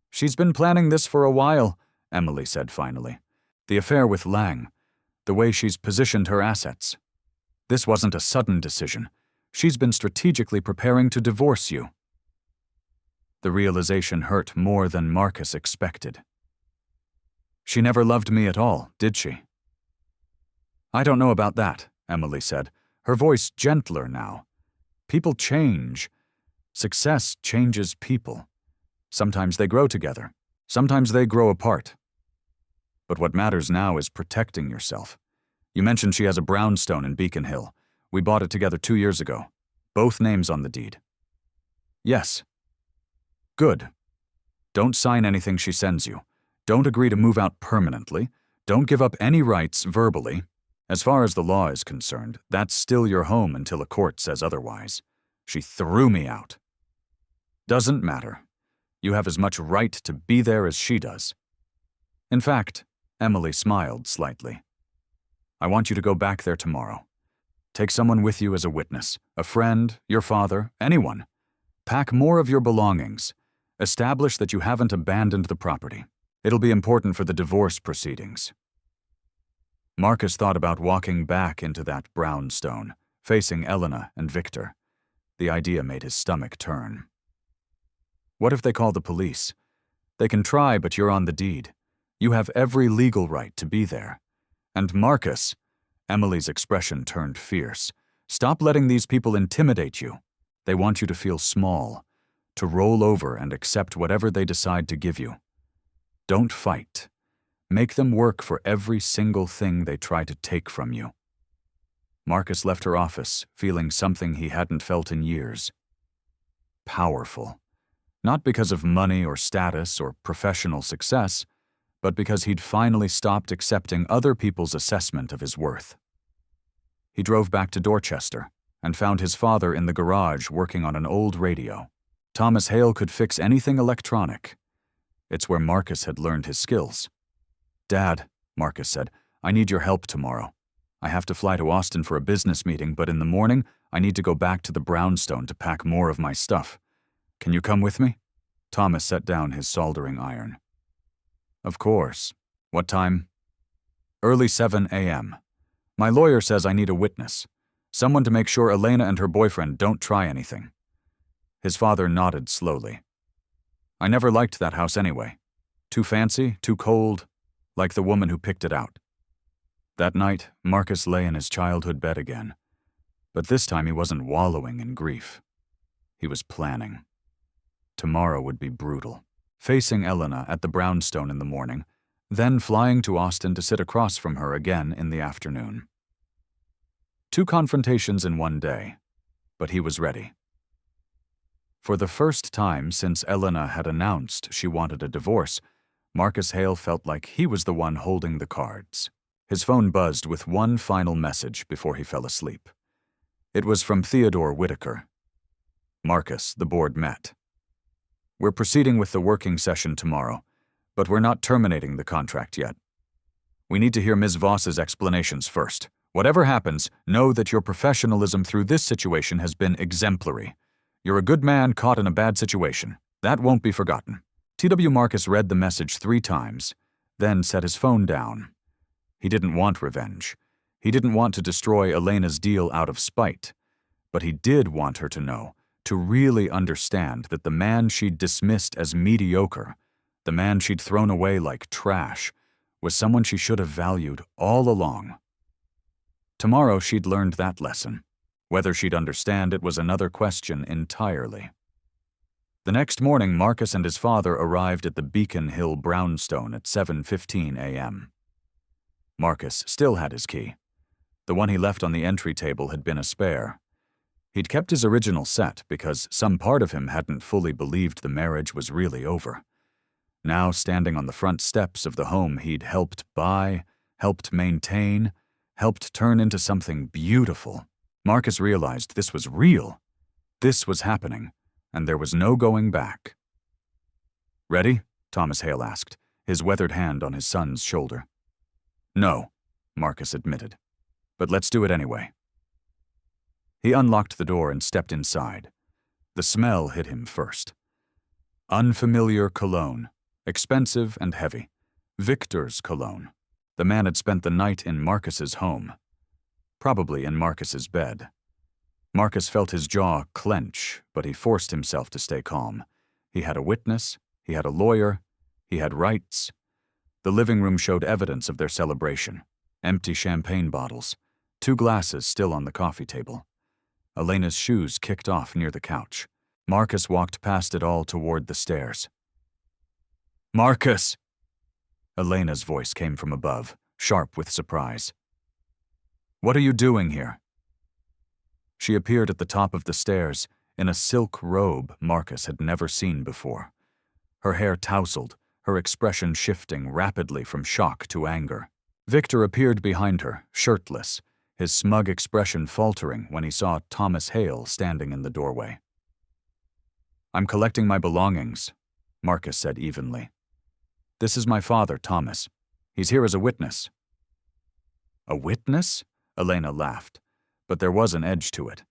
"She's been planning this for a while," Emily said finally. "The affair with Lang, the way she's positioned her assets. This wasn't a sudden decision. She's been strategically preparing to divorce you." The realization hurt more than Marcus expected. "She never loved me at all, did she?" "I don't know about that," Emily said, her voice gentler now. "People change. Success changes people. Sometimes they grow together. Sometimes they grow apart. But what matters now is protecting yourself. You mentioned she has a brownstone in Beacon Hill. We bought it together 2 years ago. Both names on the deed." "Yes." "Good. Don't sign anything she sends you. Don't agree to move out permanently. Don't give up any rights verbally. As far as the law is concerned, that's still your home until a court says otherwise. She threw me out." "Doesn't matter. You have as much right to be there as she does." "In fact," Emily smiled slightly, "I want you to go back there tomorrow. Take someone with you as a witness, a friend, your father, anyone. Pack more of your belongings. Establish that you haven't abandoned the property. It'll be important for the divorce proceedings." Marcus thought about walking back into that brownstone, facing Elena and Victor. The idea made his stomach turn. What if they call the police? They can try, but you're on the deed. You have every legal right to be there. And Marcus, Emily's expression turned fierce, stop letting these people intimidate you. They want you to feel small, to roll over and accept whatever they decide to give you. Don't fight. Make them work for every single thing they try to take from you. Marcus left her office, feeling something he hadn't felt in years. Powerful. Not because of money or status or professional success, but because he'd finally stopped accepting other people's assessment of his worth. He drove back to Dorchester and found his father in the garage working on an old radio. Thomas Hale could fix anything electronic. It's where Marcus had learned his skills. "Dad," Marcus said, "I need your help tomorrow. I have to fly to Austin for a business meeting, but in the morning, I need to go back to the brownstone to pack more of my stuff. Can you come with me?" Thomas set down his soldering iron. "Of course. What time?" "Early 7 a.m. My lawyer says I need a witness. Someone to make sure Elena and her boyfriend don't try anything." His father nodded slowly. "I never liked that house anyway. Too fancy, too cold, like the woman who picked it out." That night, Marcus lay in his childhood bed again. But this time he wasn't wallowing in grief. He was planning. Tomorrow would be brutal. Facing Elena at the brownstone in the morning, then flying to Austin to sit across from her again in the afternoon. 2 confrontations in one day, but he was ready. For the first time since Elena had announced she wanted a divorce, Marcus Hale felt like he was the one holding the cards. His phone buzzed with one final message before he fell asleep. It was from Theodore Whitaker. "Marcus, the board met. We're proceeding with the working session tomorrow, but we're not terminating the contract yet. We need to hear Ms. Voss's explanations first. Whatever happens, know that your professionalism through this situation has been exemplary. You're a good man caught in a bad situation. That won't be forgotten." T.W. Marcus read the message 3 times, then set his phone down. He didn't want revenge. He didn't want to destroy Elena's deal out of spite. But he did want her to know, to really understand that the man she'd dismissed as mediocre, the man she'd thrown away like trash, was someone she should have valued all along. Tomorrow she'd learned that lesson. Whether she'd understand it was another question entirely. The next morning, Marcus and his father arrived at the Beacon Hill brownstone at 7:15 a.m. Marcus still had his key. The one he left on the entry table had been a spare. He'd kept his original set because some part of him hadn't fully believed the marriage was really over. Now, standing on the front steps of the home he'd helped buy, helped maintain, helped turn into something beautiful, Marcus realized this was real. This was happening, and there was no going back. "Ready?" Thomas Hale asked, his weathered hand on his son's shoulder. "No," Marcus admitted, "but let's do it anyway." He unlocked the door and stepped inside. The smell hit him first. Unfamiliar cologne, expensive and heavy. Victor's cologne. The man had spent the night in Marcus's home, probably in Marcus's bed. Marcus felt his jaw clench, but he forced himself to stay calm. He had a witness, he had a lawyer, he had rights. The living room showed evidence of their celebration. Empty champagne bottles, 2 glasses still on the coffee table. Elena's shoes kicked off near the couch. Marcus walked past it all toward the stairs. "Marcus!" Elena's voice came from above, sharp with surprise. "What are you doing here?" She appeared at the top of the stairs in a silk robe Marcus had never seen before. Her hair tousled, her expression shifting rapidly from shock to anger. Victor appeared behind her, shirtless, his smug expression faltering when he saw Thomas Hale standing in the doorway. "I'm collecting my belongings," Marcus said evenly. "This is my father, Thomas. He's here as a witness." "A witness?" Elena laughed, but there was an edge to it.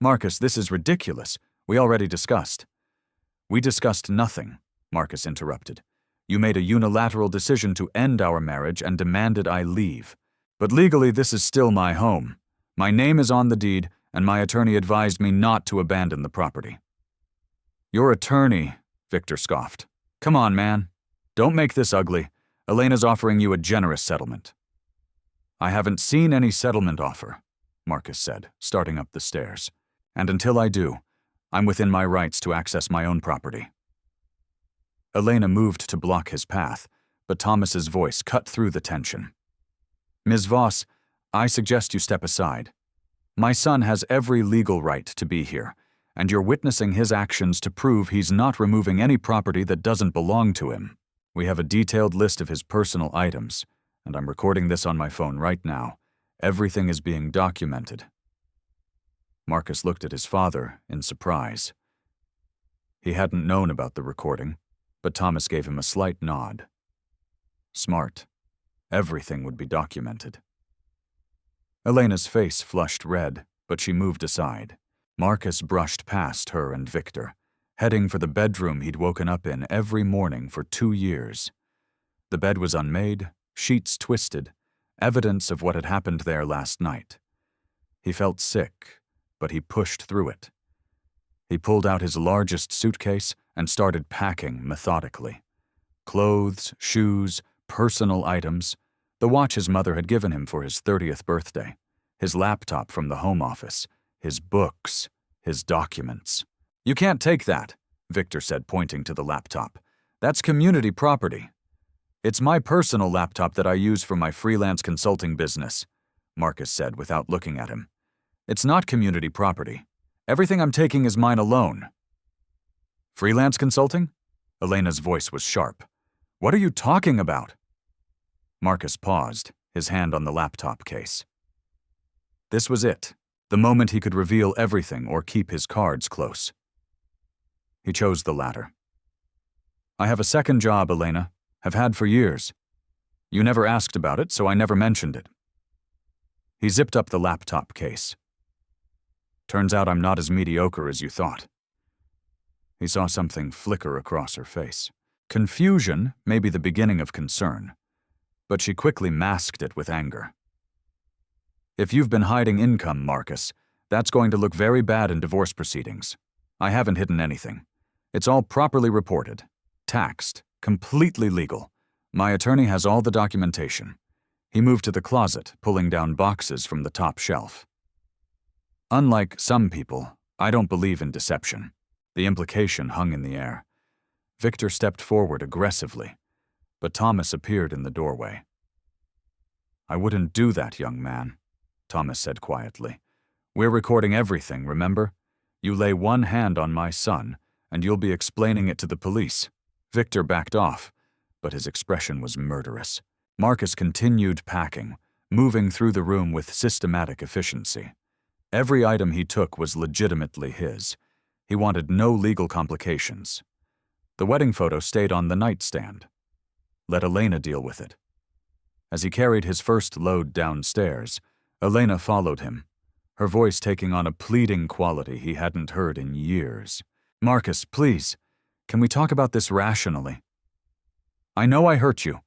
"Marcus, this is ridiculous. We already discussed." "We discussed nothing," Marcus interrupted. "You made a unilateral decision to end our marriage and demanded I leave. But legally, this is still my home. My name is on the deed, and my attorney advised me not to abandon the property." "Your attorney," Victor scoffed. "Come on, man. Don't make this ugly. Elena's offering you a generous settlement." "I haven't seen any settlement offer," Marcus said, starting up the stairs. "And until I do, I'm within my rights to access my own property." Elena moved to block his path, but Thomas's voice cut through the tension. "Ms. Voss, I suggest you step aside. My son has every legal right to be here, and you're witnessing his actions to prove he's not removing any property that doesn't belong to him. We have a detailed list of his personal items, and I'm recording this on my phone right now. Everything is being documented." Marcus looked at his father in surprise. He hadn't known about the recording, but Thomas gave him a slight nod. Smart. Everything would be documented. Elena's face flushed red, but she moved aside. Marcus brushed past her and Victor, heading for the bedroom he'd woken up in every morning for 2 years. The bed was unmade, sheets twisted, evidence of what had happened there last night. He felt sick, but he pushed through it. He pulled out his largest suitcase and started packing methodically. Clothes, shoes, personal items, the watch his mother had given him for his 30th birthday, his laptop from the home office, his books, his documents. "You can't take that," Victor said, pointing to the laptop. "That's community property." "It's my personal laptop that I use for my freelance consulting business," Marcus said without looking at him. "It's not community property. Everything I'm taking is mine alone." "Freelance consulting?" Elena's voice was sharp. "What are you talking about?" Marcus paused, his hand on the laptop case. This was it, the moment he could reveal everything or keep his cards close. He chose the latter. "I have a second job, Elena. Have had for years. You never asked about it, so I never mentioned it." He zipped up the laptop case. "Turns out I'm not as mediocre as you thought." He saw something flicker across her face. Confusion may be the beginning of concern, but she quickly masked it with anger. "If you've been hiding income, Marcus, that's going to look very bad in divorce proceedings. I haven't hidden anything. It's all properly reported, taxed, completely legal. My attorney has all the documentation." He moved to the closet, pulling down boxes from the top shelf. "Unlike some people, I don't believe in deception." The implication hung in the air. Victor stepped forward aggressively, but Thomas appeared in the doorway. "I wouldn't do that, young man," Thomas said quietly. "We're recording everything, remember? You lay one hand on my son, and you'll be explaining it to the police." Victor backed off, but his expression was murderous. Marcus continued packing, moving through the room with systematic efficiency. Every item he took was legitimately his. He wanted no legal complications. The wedding photo stayed on the nightstand. Let Elena deal with it. As he carried his first load downstairs, Elena followed him, her voice taking on a pleading quality he hadn't heard in years. "Marcus, please, can we talk about this rationally? I know I hurt you.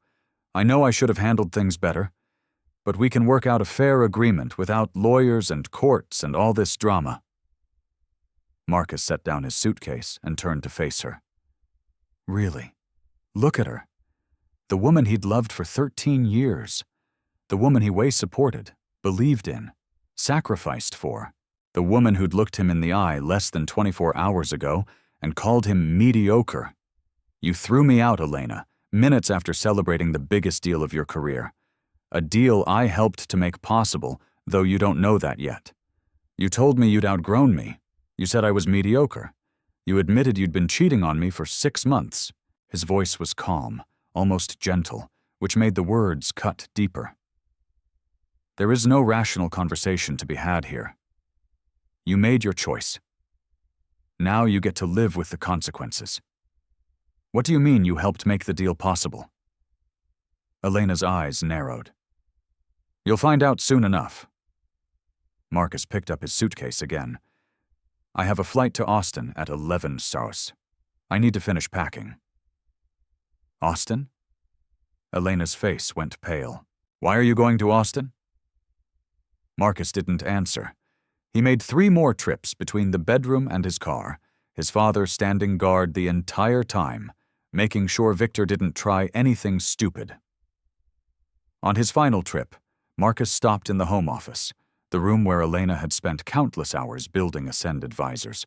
I know I should have handled things better. But we can work out a fair agreement without lawyers and courts and all this drama." Marcus set down his suitcase and turned to face her. Really? Look at her. The woman he'd loved for 13 years. The woman he way supported, believed in, sacrificed for. The woman who'd looked him in the eye less than 24 hours ago and called him mediocre. "You threw me out, Elena, minutes after celebrating the biggest deal of your career. A deal I helped to make possible, though you don't know that yet. You told me you'd outgrown me. You said I was mediocre. You admitted you'd been cheating on me for 6 months." His voice was calm, almost gentle, which made the words cut deeper. "There is no rational conversation to be had here. You made your choice. Now you get to live with the consequences. What do you mean you helped make the deal possible?" Elena's eyes narrowed. "You'll find out soon enough." Marcus picked up his suitcase again. "I have a flight to Austin at 11 Saus. I need to finish packing." "Austin?" Elena's face went pale. "Why are you going to Austin?" Marcus didn't answer. He made 3 more trips between the bedroom and his car, his father standing guard the entire time, making sure Victor didn't try anything stupid. On his final trip, Marcus stopped in the home office, the room where Elena had spent countless hours building Ascend advisors,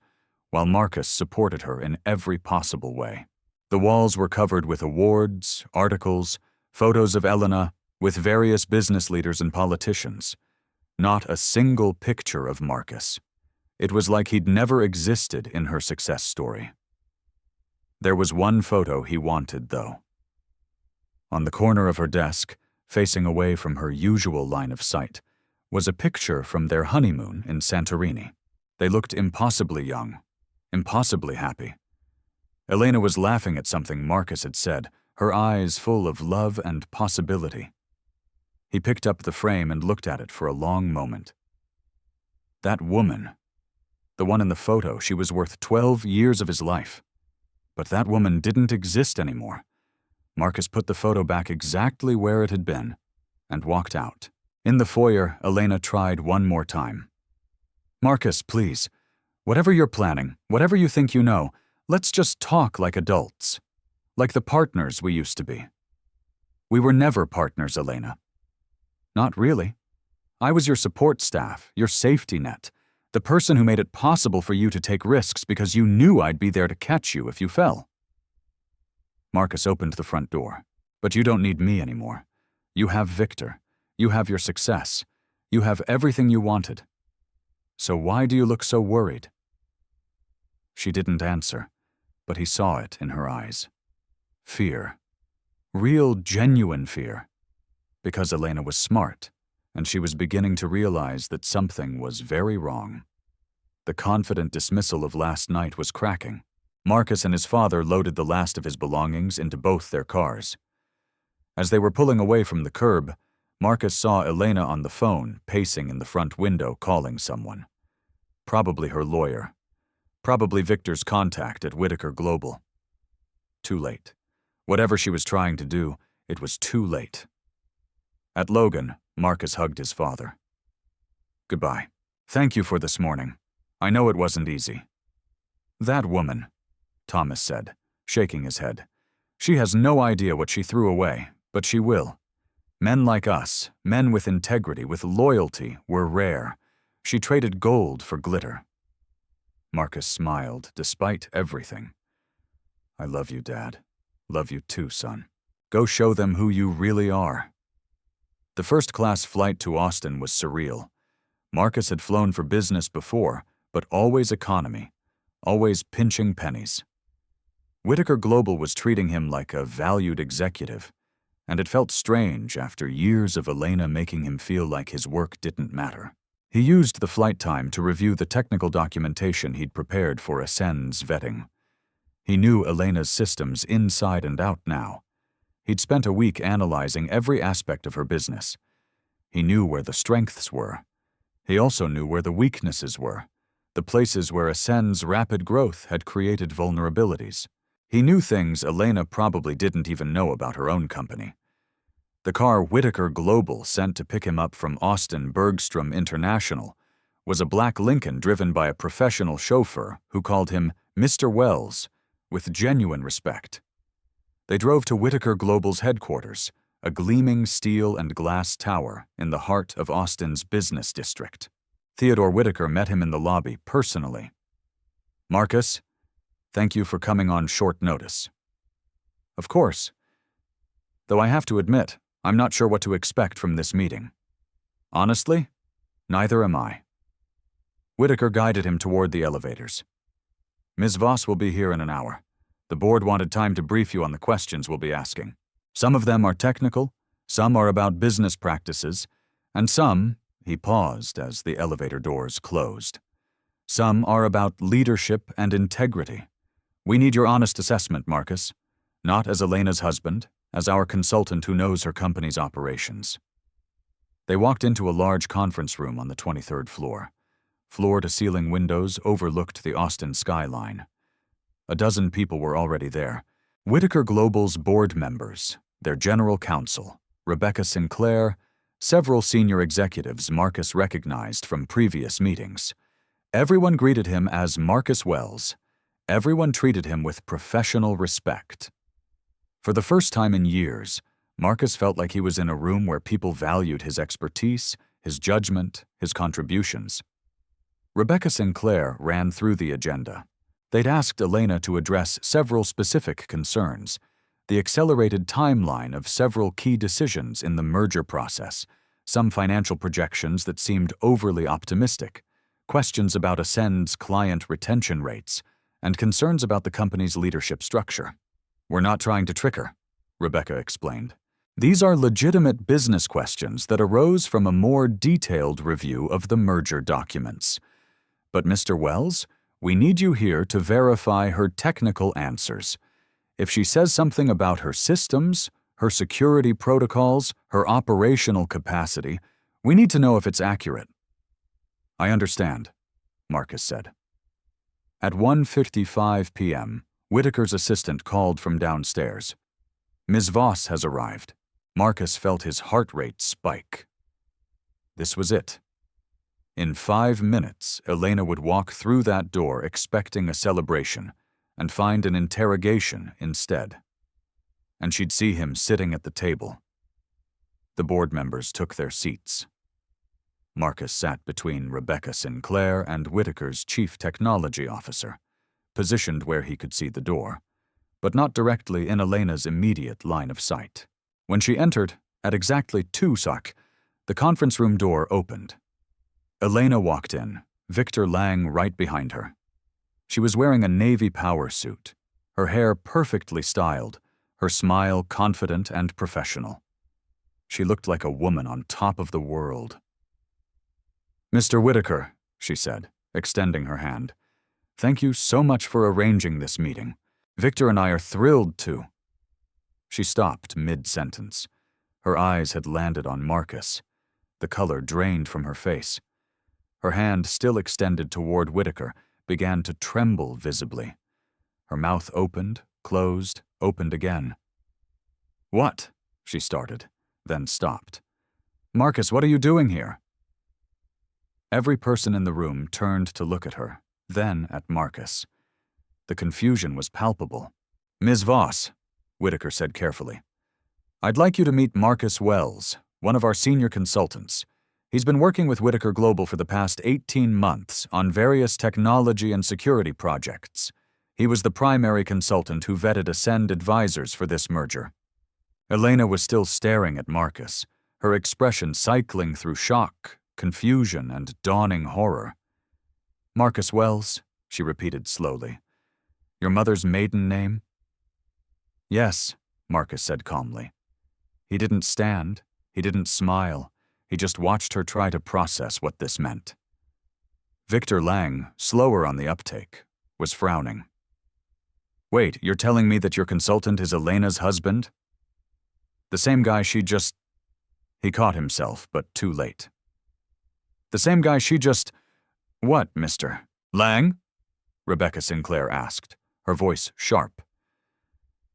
while Marcus supported her in every possible way. The walls were covered with awards, articles, photos of Elena, with various business leaders and politicians. Not a single picture of Marcus. It was like he'd never existed in her success story. There was one photo he wanted, though. On the corner of her desk, facing away from her usual line of sight, was a picture from their honeymoon in Santorini. They looked impossibly young, impossibly happy. Elena was laughing at something Marcus had said, her eyes full of love and possibility. He picked up the frame and looked at it for a long moment. That woman, the one in the photo, she was worth 12 years of his life. But that woman didn't exist anymore. Marcus put the photo back exactly where it had been and walked out. In the foyer, Elena tried one more time. "Marcus, please, whatever you're planning, whatever you think you know, let's just talk like adults. Like the partners we used to be." "We were never partners, Elena." "Not really. I was your support staff, your safety net, the person who made it possible for you to take risks because you knew I'd be there to catch you if you fell." Marcus opened the front door. "But you don't need me anymore. You have Victor. You have your success. You have everything you wanted. So why do you look so worried?" She didn't answer, but he saw it in her eyes. Fear. Real, genuine fear. Because Elena was smart, and she was beginning to realize that something was very wrong. The confident dismissal of last night was cracking. Marcus and his father loaded the last of his belongings into both their cars. As they were pulling away from the curb, Marcus saw Elena on the phone, pacing in the front window, calling someone. Probably her lawyer. Probably Victor's contact at Whitaker Global. Too late. Whatever she was trying to do, it was too late. At Logan, Marcus hugged his father. "Goodbye. Thank you for this morning. I know it wasn't easy." "That woman," Thomas said, shaking his head. "She has no idea what she threw away, but she will. Men like us, men with integrity, with loyalty, were rare. She traded gold for glitter." Marcus smiled, despite everything. "I love you, Dad. Love you too, son. Go show them who you really are." The first-class flight to Austin was surreal. Marcus had flown for business before, but always economy, always pinching pennies. Whitaker Global was treating him like a valued executive, and it felt strange after years of Elena making him feel like his work didn't matter. He used the flight time to review the technical documentation he'd prepared for Ascend's vetting. He knew Elena's systems inside and out now. He'd spent a week analyzing every aspect of her business. He knew where the strengths were. He also knew where the weaknesses were, the places where Ascend's rapid growth had created vulnerabilities. He knew things Elena probably didn't even know about her own company. The car Whitaker Global sent to pick him up from Austin Bergstrom International was a black Lincoln driven by a professional chauffeur who called him Mr. Wells with genuine respect. They drove to Whitaker Global's headquarters, a gleaming steel and glass tower in the heart of Austin's business district. Theodore Whitaker met him in the lobby personally. "Marcus, thank you for coming on short notice." "Of course. Though I have to admit, I'm not sure what to expect from this meeting." "Honestly, neither am I." Whitaker guided him toward the elevators. "Ms. Voss will be here in an hour. The board wanted time to brief you on the questions we'll be asking. Some of them are technical, some are about business practices, and some," he paused as the elevator doors closed, "some are about leadership and integrity. We need your honest assessment, Marcus, not as Elena's husband, as our consultant who knows her company's operations." They walked into a large conference room on the 23rd floor. Floor-to-ceiling windows overlooked the Austin skyline. A dozen people were already there. Whitaker Global's board members, their general counsel, Rebecca Sinclair, several senior executives Marcus recognized from previous meetings. Everyone greeted him as Marcus Wells. Everyone treated him with professional respect. For the first time in years, Marcus felt like he was in a room where people valued his expertise, his judgment, his contributions. Rebecca Sinclair ran through the agenda. They'd asked Elena to address several specific concerns, the accelerated timeline of several key decisions in the merger process, some financial projections that seemed overly optimistic, questions about Ascend's client retention rates, and concerns about the company's leadership structure. "We're not trying to trick her," Rebecca explained. "These are legitimate business questions that arose from a more detailed review of the merger documents. But Mr. Wells, we need you here to verify her technical answers. If she says something about her systems, her security protocols, her operational capacity, we need to know if it's accurate." "I understand," Marcus said. At 1:55 p.m., Whitaker's assistant called from downstairs. "Ms. Voss has arrived." Marcus felt his heart rate spike. This was it. In 5 minutes, Elena would walk through that door expecting a celebration and find an interrogation instead. And she'd see him sitting at the table. The board members took their seats. Marcus sat between Rebecca Sinclair and Whitaker's chief technology officer, positioned where he could see the door, but not directly in Elena's immediate line of sight. When she entered, at exactly 2:00, the conference room door opened. Elena walked in, Victor Lang right behind her. She was wearing a navy power suit, her hair perfectly styled, her smile confident and professional. She looked like a woman on top of the world. "Mr. Whitaker," she said, extending her hand, "thank you so much for arranging this meeting. Victor and I are thrilled to—" She stopped mid-sentence. Her eyes had landed on Marcus. The color drained from her face. Her hand, still extended toward Whitaker, began to tremble visibly. Her mouth opened, closed, opened again. "What?" she started, then stopped. "Marcus, what are you doing here?" Every person in the room turned to look at her, then at Marcus. The confusion was palpable. "Ms. Voss," Whitaker said carefully, "I'd like you to meet Marcus Wells, one of our senior consultants. He's been working with Whitaker Global for the past 18 months on various technology and security projects. He was the primary consultant who vetted Ascend advisors for this merger." Elena was still staring at Marcus, her expression cycling through shock, confusion, and dawning horror. "Marcus Wells," she repeated slowly. "Your mother's maiden name?" "Yes," Marcus said calmly. He didn't stand, he didn't smile, He just watched her try to process what this meant. Victor Lang, slower on the uptake, was frowning. Wait, you're telling me that your consultant is Elena's husband? The same guy she just... He caught himself, but too late. The same guy she just... What, Mr. Lang? Rebecca Sinclair asked, her voice sharp.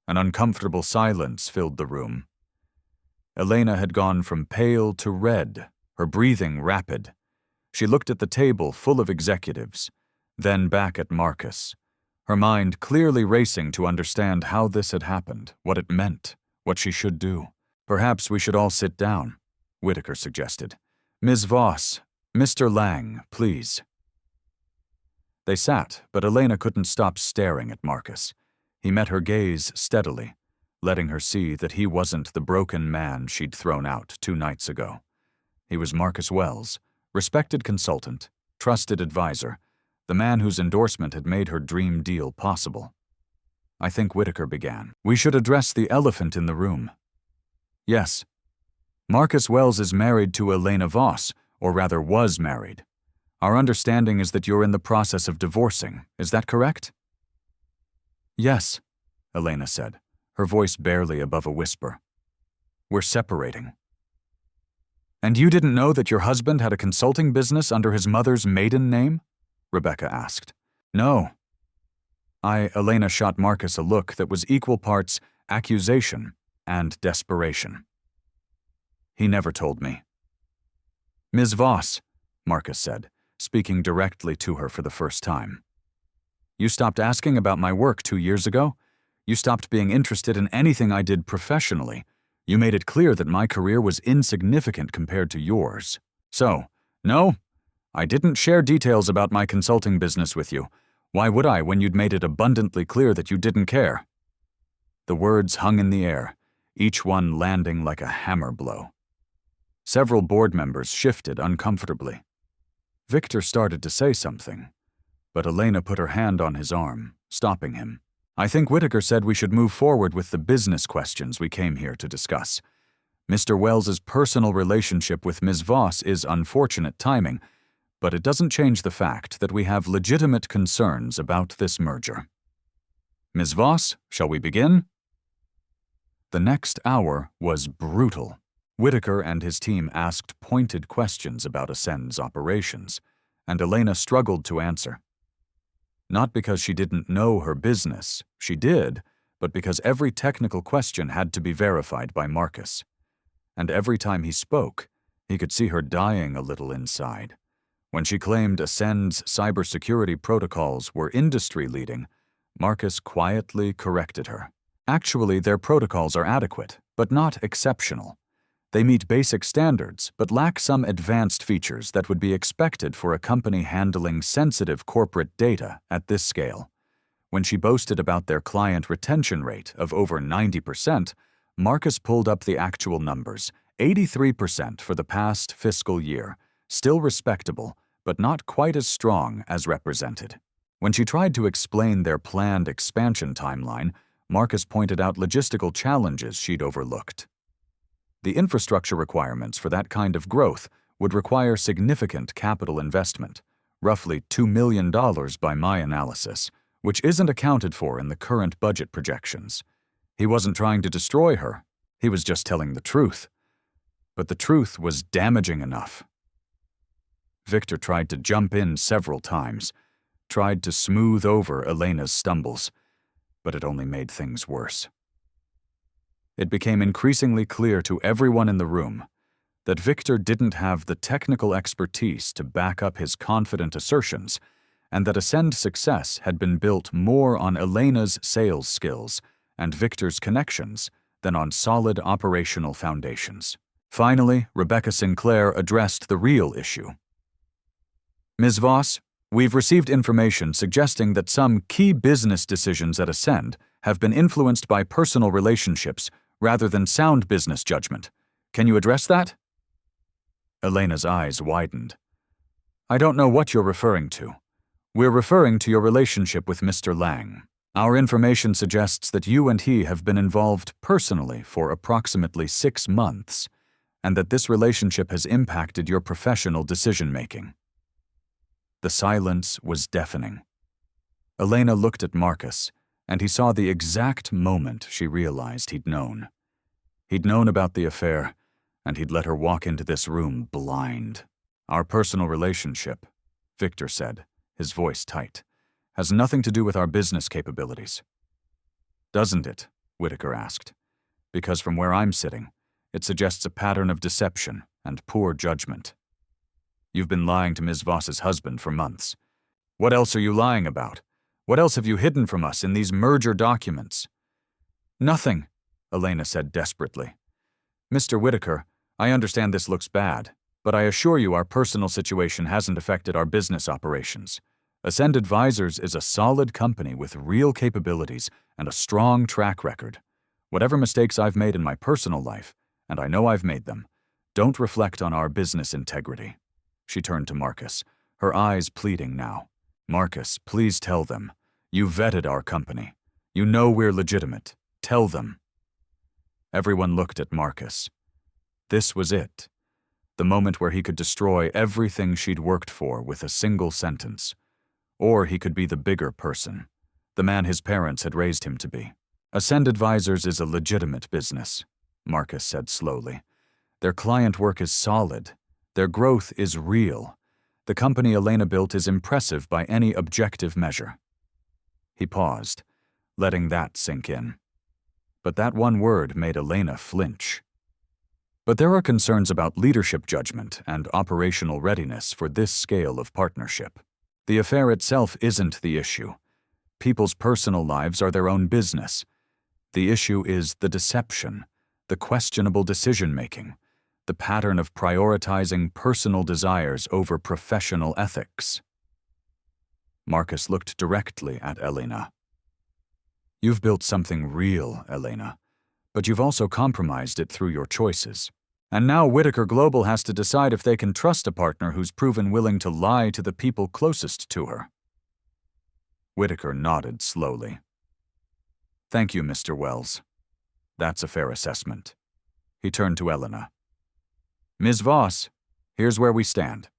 An uncomfortable silence filled the room. Elena had gone from pale to red, her breathing rapid. She looked at the table full of executives, then back at Marcus, her mind clearly racing to understand how this had happened, what it meant, what she should do. Perhaps we should all sit down, Whitaker suggested. Ms. Voss, Mr. Lang, please. They sat, but Elena couldn't stop staring at Marcus. He met her gaze steadily, letting her see that he wasn't the broken man she'd thrown out 2 nights ago. He was Marcus Wells, respected consultant, trusted advisor, the man whose endorsement had made her dream deal possible. I think Whitaker began. We should address the elephant in the room. Yes. Marcus Wells is married to Elena Voss, or rather was married. Our understanding is that you're in the process of divorcing. Is that correct? Yes, Elena said, her voice barely above a whisper. We're separating. And you didn't know that your husband had a consulting business under his mother's maiden name? Rebecca asked. No. Elena shot Marcus a look that was equal parts accusation and desperation. He never told me. Ms. Voss, Marcus said, speaking directly to her for the first time. You stopped asking about my work 2 years ago? You stopped being interested in anything I did professionally. You made it clear that my career was insignificant compared to yours. So, no, I didn't share details about my consulting business with you. Why would I when you'd made it abundantly clear that you didn't care? The words hung in the air, each one landing like a hammer blow. Several board members shifted uncomfortably. Victor started to say something, but Elena put her hand on his arm, stopping him. I think Whitaker said we should move forward with the business questions we came here to discuss. Mr. Wells's personal relationship with Ms. Voss is unfortunate timing, but it doesn't change the fact that we have legitimate concerns about this merger. Ms. Voss, shall we begin? The next hour was brutal. Whitaker and his team asked pointed questions about Ascend's operations, and Elena struggled to answer. Not because she didn't know her business, she did, but because every technical question had to be verified by Marcus. And every time he spoke, he could see her dying a little inside. When she claimed Ascend's cybersecurity protocols were industry-leading, Marcus quietly corrected her. Actually, their protocols are adequate, but not exceptional. They meet basic standards, but lack some advanced features that would be expected for a company handling sensitive corporate data at this scale. When she boasted about their client retention rate of over 90%, Marcus pulled up the actual numbers, 83% for the past fiscal year, still respectable, but not quite as strong as represented. When she tried to explain their planned expansion timeline, Marcus pointed out logistical challenges she'd overlooked. The infrastructure requirements for that kind of growth would require significant capital investment, roughly $2 million by my analysis, which isn't accounted for in the current budget projections. He wasn't trying to destroy her, he was just telling the truth. But the truth was damaging enough. Victor tried to jump in several times, tried to smooth over Elena's stumbles, but it only made things worse. It became increasingly clear to everyone in the room that Victor didn't have the technical expertise to back up his confident assertions, and that Ascend's success had been built more on Elena's sales skills and Victor's connections than on solid operational foundations. Finally, Rebecca Sinclair addressed the real issue. Ms. Voss, we've received information suggesting that some key business decisions at Ascend have been influenced by personal relationships rather than sound business judgment. Can you address that? Elena's eyes widened. I don't know what you're referring to. We're referring to your relationship with Mr. Lang. Our information suggests that you and he have been involved personally for approximately 6 months, and that this relationship has impacted your professional decision-making." The silence was deafening. Elena looked at Marcus, and he saw the exact moment she realized he'd known. He'd known about the affair, and he'd let her walk into this room blind. "Our personal relationship," Victor said, his voice tight, "has nothing to do with our business capabilities." "Doesn't it?" Whitaker asked. "Because from where I'm sitting, it suggests a pattern of deception and poor judgment. You've been lying to Ms. Voss's husband for months. What else are you lying about? What else have you hidden from us in these merger documents?" "Nothing," Elena said desperately. "Mr. Whitaker, I understand this looks bad, but I assure you our personal situation hasn't affected our business operations. Ascend Advisors is a solid company with real capabilities and a strong track record. Whatever mistakes I've made in my personal life, and I know I've made them, don't reflect on our business integrity." She turned to Marcus, her eyes pleading now. "Marcus, please tell them. You vetted our company. You know we're legitimate. Tell them." Everyone looked at Marcus. This was it. The moment where he could destroy everything she'd worked for with a single sentence. Or he could be the bigger person, the man his parents had raised him to be. "Ascend Advisors is a legitimate business," Marcus said slowly. "Their client work is solid. Their growth is real. The company Elena built is impressive by any objective measure." He paused, letting that sink in. But that one word made Elena flinch. "But there are concerns about leadership judgment and operational readiness for this scale of partnership. The affair itself isn't the issue. People's personal lives are their own business. The issue is the deception, the questionable decision-making, the pattern of prioritizing personal desires over professional ethics." Marcus looked directly at Elena. "You've built something real, Elena, but you've also compromised it through your choices. And now Whitaker Global has to decide if they can trust a partner who's proven willing to lie to the people closest to her." Whitaker nodded slowly. "Thank you, Mr. Wells. That's a fair assessment." He turned to Elena. "Ms. Voss, here's where we stand.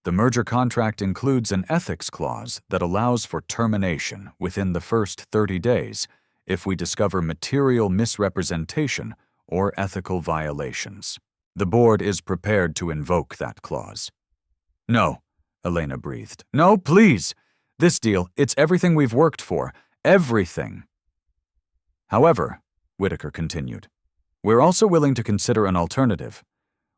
The merger contract includes an ethics clause that allows for termination within the first 30 days if we discover material misrepresentation or ethical violations. The board is prepared to invoke that clause." "No," Elena breathed. "No, please! This deal, it's everything we've worked for. Everything." "However," Whitaker continued, "we're also willing to consider an alternative.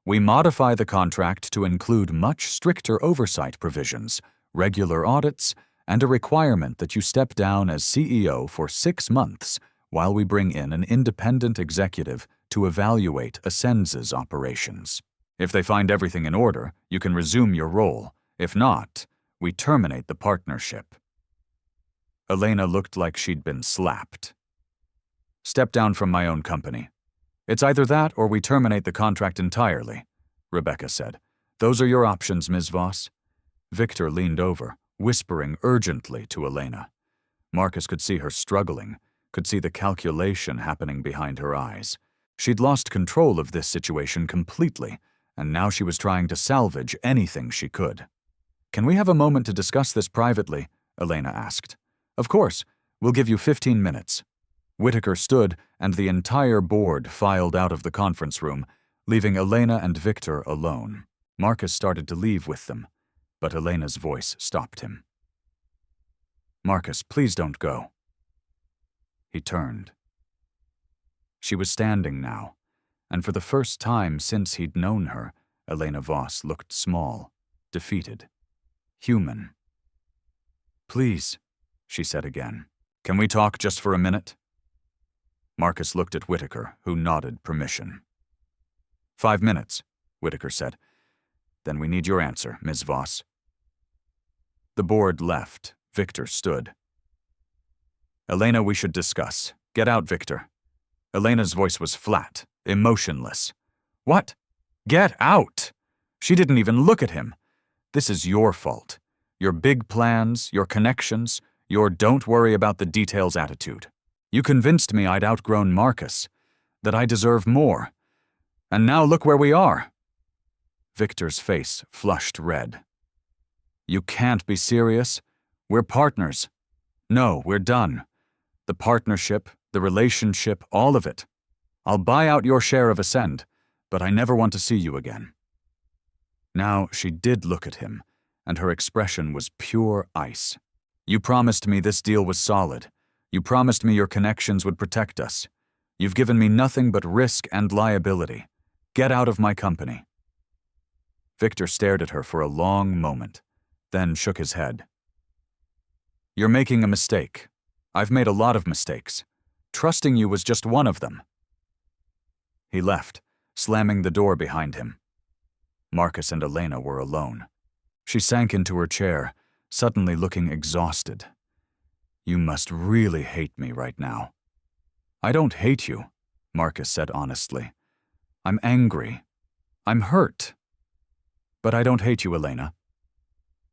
We modify the contract to include much stricter oversight provisions, regular audits, and a requirement that you step down as CEO for 6 months while we bring in an independent executive to evaluate Ascend's operations. If they find everything in order, you can resume your role. If not, we terminate the partnership." Elena looked like she'd been slapped. "Step down from my own company. It's either that or we terminate the contract entirely," Rebecca said. "Those are your options, Ms. Voss." Victor leaned over, whispering urgently to Elena. Marcus could see her struggling, could see the calculation happening behind her eyes. She'd lost control of this situation completely, and now she was trying to salvage anything she could. "Can we have a moment to discuss this privately?" Elena asked. "Of course. We'll give you 15 minutes. Whitaker stood, and the entire board filed out of the conference room, leaving Elena and Victor alone. Marcus started to leave with them, but Elena's voice stopped him. "Marcus, please don't go." He turned. She was standing now, and for the first time since he'd known her, Elena Voss looked small, defeated, human. "Please," she said again. "Can we talk just for a minute?" Marcus looked at Whitaker, who nodded permission. 5 minutes, Whitaker said. "Then we need your answer, Ms. Voss." The board left. Victor stood. "Elena, we should discuss. Get out, Victor." Elena's voice was flat, emotionless. "What? Get out!" She didn't even look at him. "This is your fault. Your big plans, your connections, your don't worry about the details attitude. You convinced me I'd outgrown Marcus, that I deserve more. And now look where we are." Victor's face flushed red. "You can't be serious. We're partners. No, we're done. The partnership, the relationship, all of it. I'll buy out your share of Ascend, but I never want to see you again." Now she did look at him, and her expression was pure ice. "You promised me this deal was solid. You promised me your connections would protect us. You've given me nothing but risk and liability. Get out of my company." Victor stared at her for a long moment, then shook his head. "You're making a mistake. I've made a lot of mistakes. Trusting you was just one of them." He left, slamming the door behind him. Marcus and Elena were alone. She sank into her chair, suddenly looking exhausted. "You must really hate me right now." "I don't hate you," Marcus said honestly. "I'm angry. I'm hurt. But I don't hate you, Elena."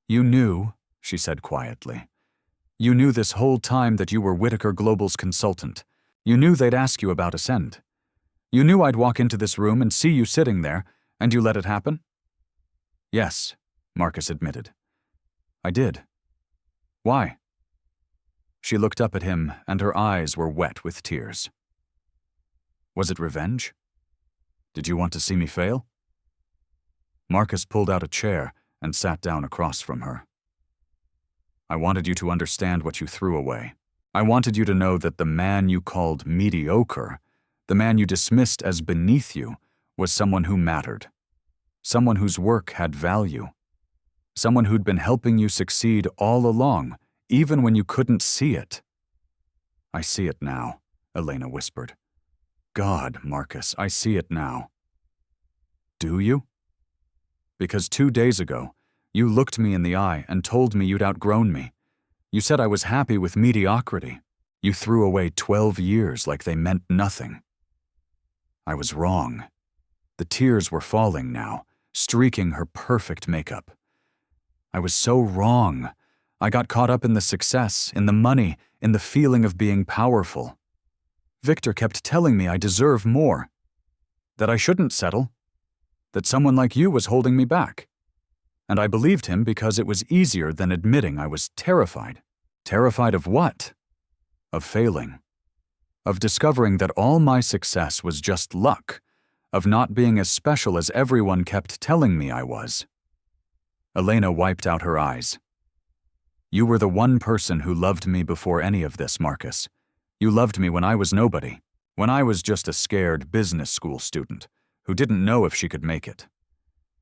"You knew," she said quietly. "You knew this whole time that you were Whitaker Global's consultant. You knew they'd ask you about Ascend. You knew I'd walk into this room and see you sitting there, and you let it happen?" "Yes," Marcus admitted. "I did. Why?" She looked up at him, and her eyes were wet with tears. "Was it revenge? Did you want to see me fail?" Marcus pulled out a chair and sat down across from her. "I wanted you to understand what you threw away. I wanted you to know that the man you called mediocre, the man you dismissed as beneath you, was someone who mattered. Someone whose work had value. Someone who'd been helping you succeed all along, even when you couldn't see it." "I see it now," Elena whispered. "God, Marcus, I see it now." "Do you?" "Because 2 days ago, you looked me in the eye and told me you'd outgrown me. You said I was happy with mediocrity. You threw away 12 years like they meant nothing." I was wrong. The tears were falling now, streaking her perfect makeup. I was so wrong. I got caught up in the success, in the money, in the feeling of being powerful. Victor kept telling me I deserve more, that I shouldn't settle, that someone like you was holding me back. And I believed him because it was easier than admitting I was terrified. Terrified of what? Of failing. Of discovering that all my success was just luck. Of not being as special as everyone kept telling me I was. Elena wiped out her eyes. "You were the one person who loved me before any of this, Marcus. You loved me when I was nobody, when I was just a scared business school student who didn't know if she could make it.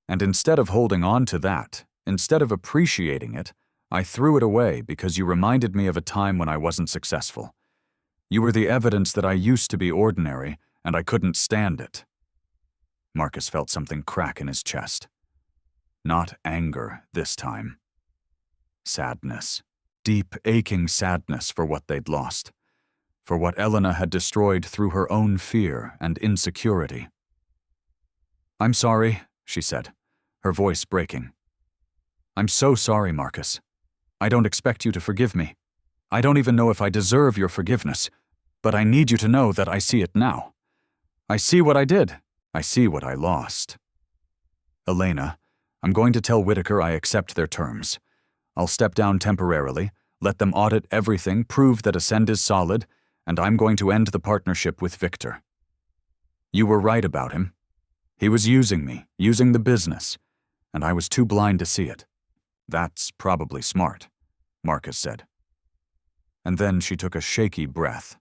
And instead of holding on to that, instead of appreciating it, I threw it away because you reminded me of a time when I wasn't successful. You were the evidence that I used to be ordinary, and I couldn't stand it." Marcus felt something crack in his chest. Not anger this time. Sadness. Deep, aching sadness for what they'd lost. For what Elena had destroyed through her own fear and insecurity. "I'm sorry," she said, her voice breaking. "I'm so sorry, Marcus. I don't expect you to forgive me. I don't even know if I deserve your forgiveness, but I need you to know that I see it now. I see what I did. I see what I lost. Elena, I'm going to tell Whitaker I accept their terms. I'll step down temporarily, let them audit everything, prove that Ascend is solid, and I'm going to end the partnership with Victor. You were right about him. He was using me, using the business, and I was too blind to see it. That's probably smart," Marcus said. And then she took a shaky breath.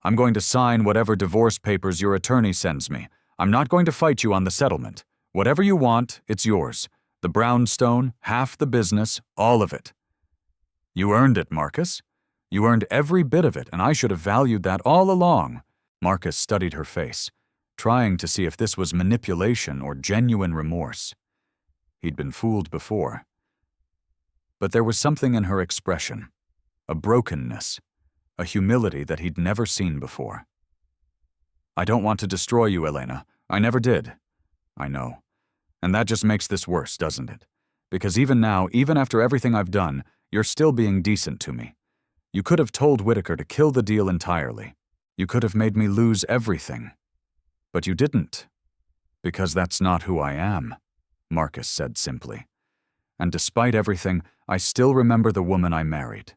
"I'm going to sign whatever divorce papers your attorney sends me. I'm not going to fight you on the settlement. Whatever you want, it's yours. The brownstone, half the business, all of it." "You earned it, Marcus. You earned every bit of it, and I should have valued that all along." Marcus studied her face, trying to see if this was manipulation or genuine remorse. He'd been fooled before. But there was something in her expression, a brokenness, a humility that he'd never seen before. "I don't want to destroy you, Elena. I never did." "I know. And that just makes this worse, doesn't it? Because even now, even after everything I've done, you're still being decent to me. You could have told Whitaker to kill the deal entirely. You could have made me lose everything. But you didn't. Because that's not who I am, Marcus said simply. And despite everything, I still remember the woman I married.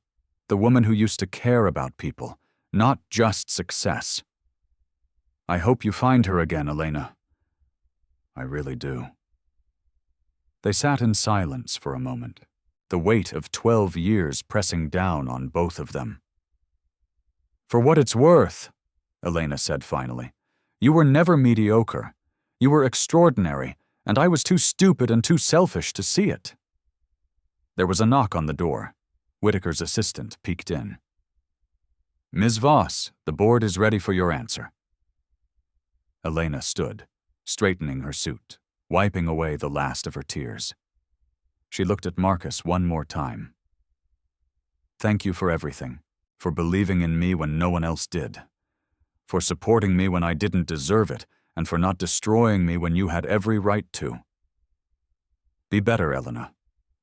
The woman who used to care about people, not just success. I hope you find her again, Elena. I really do. They sat in silence for a moment, the weight of 12 years pressing down on both of them. For what it's worth, Elena said finally, you were never mediocre. You were extraordinary, and I was too stupid and too selfish to see it. There was a knock on the door. Whitaker's assistant peeked in. Ms. Voss, the board is ready for your answer. Elena stood, straightening her suit, wiping away the last of her tears. She looked at Marcus one more time. Thank you for everything, for believing in me when no one else did, for supporting me when I didn't deserve it, and for not destroying me when you had every right to. Be better, Elena,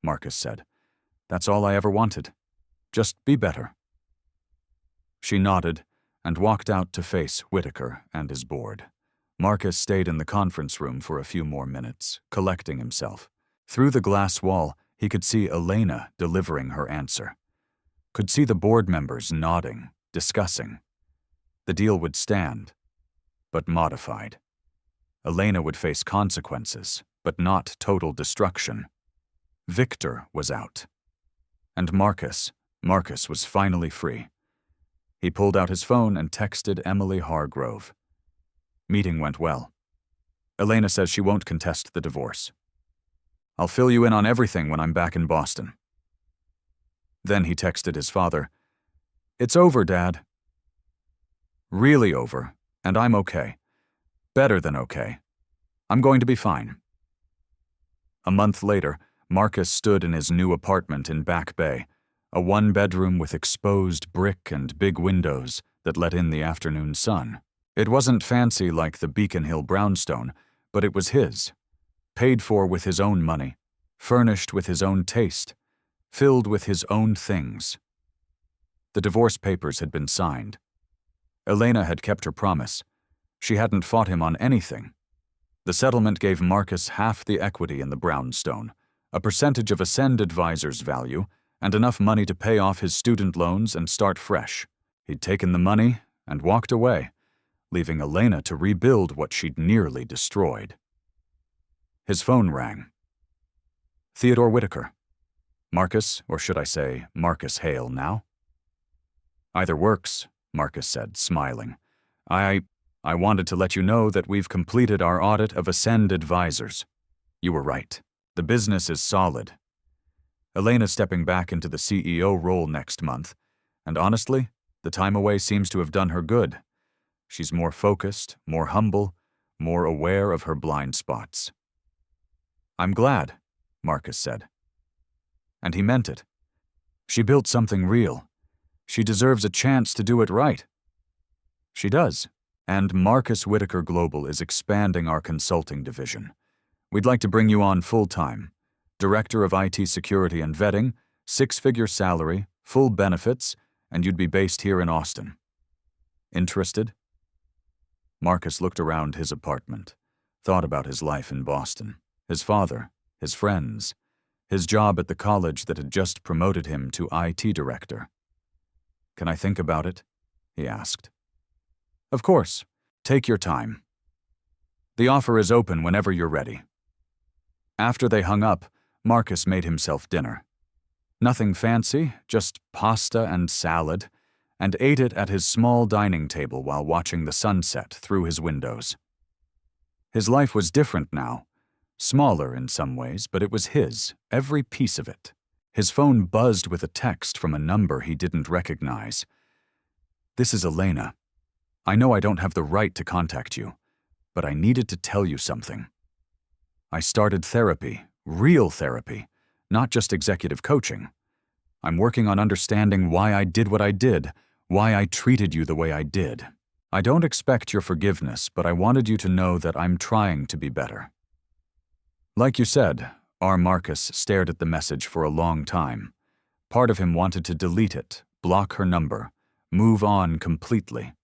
Marcus said. That's all I ever wanted. Just be better. She nodded and walked out to face Whitaker and his board. Marcus stayed in the conference room for a few more minutes, collecting himself. Through the glass wall, he could see Elena delivering her answer. Could see the board members nodding, discussing. The deal would stand, but modified. Elena would face consequences, but not total destruction. Victor was out. And Marcus was finally free. He pulled out his phone and texted Emily Hargrove. Meeting went well. Elena says she won't contest the divorce. I'll fill you in on everything when I'm back in Boston. Then he texted his father, It's over, Dad. Really over, and I'm okay. Better than okay. I'm going to be fine. A month later, Marcus stood in his new apartment in Back Bay, a one-bedroom with exposed brick and big windows that let in the afternoon sun. It wasn't fancy like the Beacon Hill brownstone, but it was his. Paid for with his own money, furnished with his own taste, filled with his own things. The divorce papers had been signed. Elena had kept her promise. She hadn't fought him on anything. The settlement gave Marcus half the equity in the brownstone, a percentage of Ascend Advisors' value, and enough money to pay off his student loans and start fresh. He'd taken the money and walked away, leaving Elena to rebuild what she'd nearly destroyed. His phone rang. Theodore Whitaker. Marcus, or should I say Marcus Hale now? Either works, Marcus said, smiling. I wanted to let you know that we've completed our audit of Ascend Advisors. You were right. The business is solid. Elena's stepping back into the CEO role next month, and honestly, the time away seems to have done her good. She's more focused, more humble, more aware of her blind spots. I'm glad, Marcus said. And he meant it. She built something real. She deserves a chance to do it right. She does. And Marcus Whitaker Global is expanding our consulting division. We'd like to bring you on full-time. Director of IT Security and Vetting, 6-figure salary, full benefits, and you'd be based here in Austin. Interested? Marcus looked around his apartment, thought about his life in Boston, his father, his friends, his job at the college that had just promoted him to IT director. Can I think about it? He asked. Of course. Take your time. The offer is open whenever you're ready. After they hung up, Marcus made himself dinner. Nothing fancy, just pasta and salad, and ate it at his small dining table while watching the sunset through his windows. His life was different now. Smaller in some ways, but it was his, every piece of it. His phone buzzed with a text from a number he didn't recognize. This is Elena. I know I don't have the right to contact you, but I needed to tell you something. I started therapy, real therapy, not just executive coaching. I'm working on understanding why I did what I did, why I treated you the way I did. I don't expect your forgiveness, but I wanted you to know that I'm trying to be better. Like you said, our Marcus stared at the message for a long time. Part of him wanted to delete it, block her number, move on completely.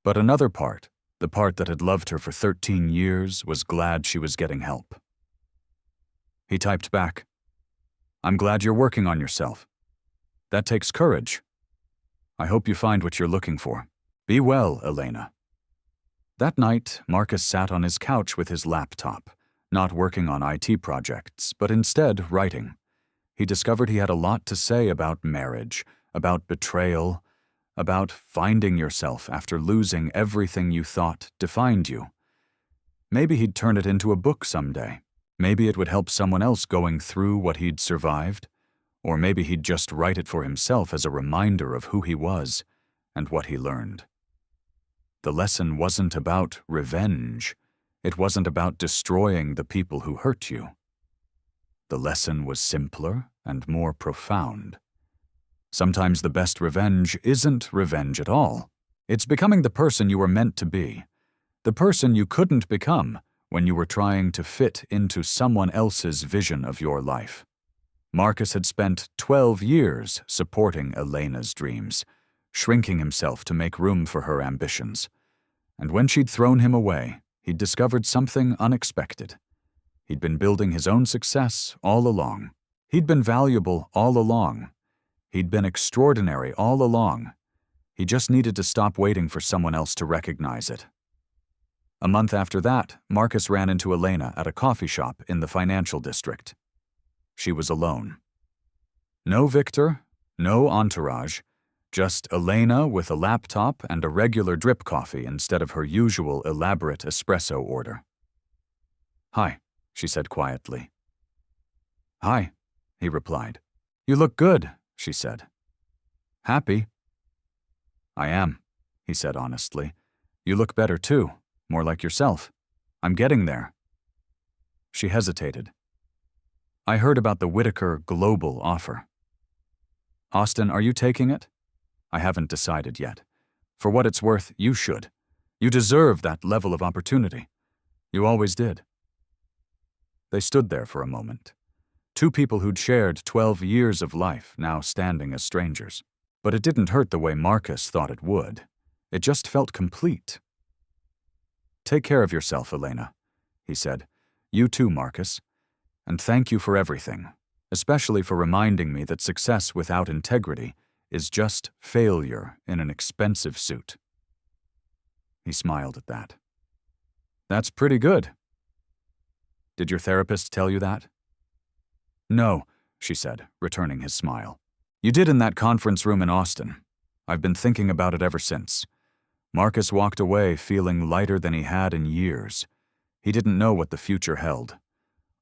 But another part, The part that had loved her for 13 years was glad she was getting help. He typed back, "I'm glad you're working on yourself. That takes courage. I hope you find what you're looking for. Be well, Elena." That night, Marcus sat on his couch with his laptop, not working on IT projects, but instead writing. He discovered he had a lot to say about marriage, about betrayal, about finding yourself after losing everything you thought defined you. Maybe he'd turn it into a book someday. Maybe it would help someone else going through what he'd survived. Or maybe he'd just write it for himself as a reminder of who he was and what he learned. The lesson wasn't about revenge. It wasn't about destroying the people who hurt you. The lesson was simpler and more profound. Sometimes the best revenge isn't revenge at all. It's becoming the person you were meant to be, the person you couldn't become when you were trying to fit into someone else's vision of your life. Marcus had spent 12 years supporting Elena's dreams, shrinking himself to make room for her ambitions. And when she'd thrown him away, he'd discovered something unexpected. He'd been building his own success all along. He'd been valuable all along. He'd been extraordinary all along. He just needed to stop waiting for someone else to recognize it. A month after that, Marcus ran into Elena at a coffee shop in the financial district. She was alone. No Victor, no entourage, just Elena with a laptop and a regular drip coffee instead of her usual elaborate espresso order. "Hi," she said quietly. "Hi," he replied. "You look good," she said. "Happy?" "I am," he said honestly. "You look better too, more like yourself. I'm getting there." She hesitated. "I heard about the Whitaker Global offer." "Austin, are you taking it?" "I haven't decided yet. For what it's worth, you should. You deserve that level of opportunity. You always did." They stood there for a moment. Two people who'd shared 12 years of life now standing as strangers. But it didn't hurt the way Marcus thought it would. It just felt complete. "Take care of yourself, Elena," he said. "You too, Marcus. And thank you for everything, especially for reminding me that success without integrity is just failure in an expensive suit." He smiled at that. "That's pretty good." "Did your therapist tell you that?" "No," she said, returning his smile. "You did in that conference room in Austin. I've been thinking about it ever since." Marcus walked away feeling lighter than he had in years. He didn't know what the future held.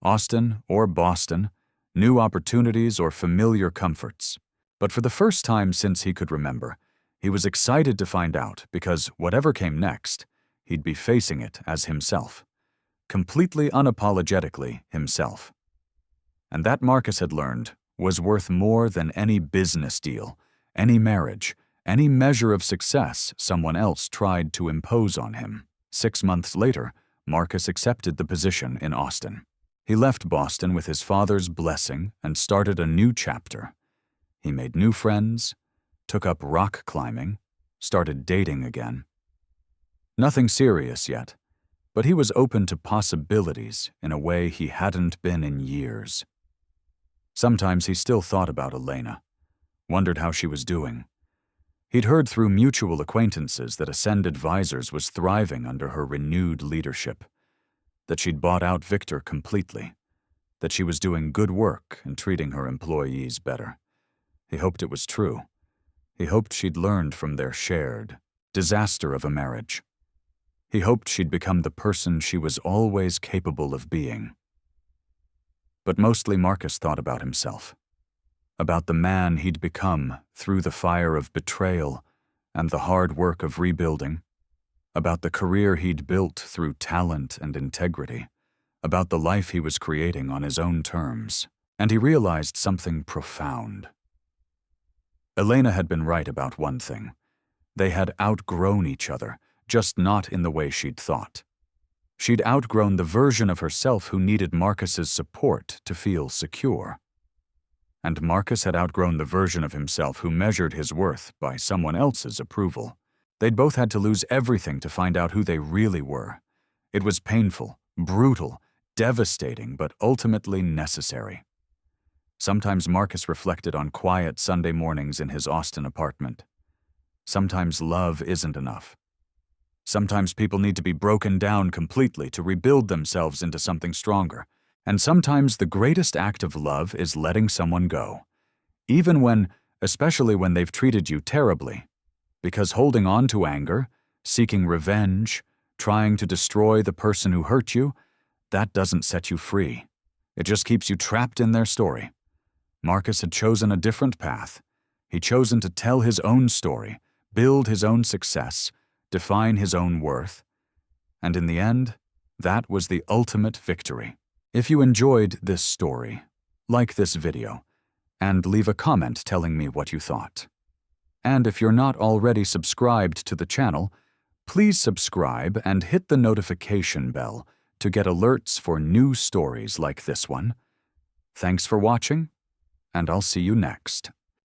Austin or Boston, new opportunities or familiar comforts. But for the first time since he could remember, he was excited to find out because whatever came next, he'd be facing it as himself. Completely unapologetically himself. And that, Marcus had learned, was worth more than any business deal, any marriage, any measure of success someone else tried to impose on him. 6 months later, Marcus accepted the position in Austin. He left Boston with his father's blessing and started a new chapter. He made new friends, took up rock climbing, started dating again. Nothing serious yet, but he was open to possibilities in a way he hadn't been in years. Sometimes he still thought about Elena, wondered how she was doing. He'd heard through mutual acquaintances that Ascend Advisors was thriving under her renewed leadership, that she'd bought out Victor completely, that she was doing good work and treating her employees better. He hoped it was true. He hoped she'd learned from their shared disaster of a marriage. He hoped she'd become the person she was always capable of being. But mostly Marcus thought about himself, about the man he'd become through the fire of betrayal and the hard work of rebuilding, about the career he'd built through talent and integrity, about the life he was creating on his own terms, and he realized something profound. Elena had been right about one thing. They had outgrown each other, just not in the way she'd thought. She'd outgrown the version of herself who needed Marcus's support to feel secure. And Marcus had outgrown the version of himself who measured his worth by someone else's approval. They'd both had to lose everything to find out who they really were. It was painful, brutal, devastating, but ultimately necessary. Sometimes Marcus reflected on quiet Sunday mornings in his Austin apartment. Sometimes love isn't enough. Sometimes people need to be broken down completely to rebuild themselves into something stronger. And sometimes the greatest act of love is letting someone go. Especially when they've treated you terribly. Because holding on to anger, seeking revenge, trying to destroy the person who hurt you, that doesn't set you free. It just keeps you trapped in their story. Marcus had chosen a different path. He'd chosen to tell his own story, build his own success, define his own worth. And in the end, that was the ultimate victory. If you enjoyed this story, like this video, and leave a comment telling me what you thought. And if you're not already subscribed to the channel, please subscribe and hit the notification bell to get alerts for new stories like this one. Thanks for watching, and I'll see you next.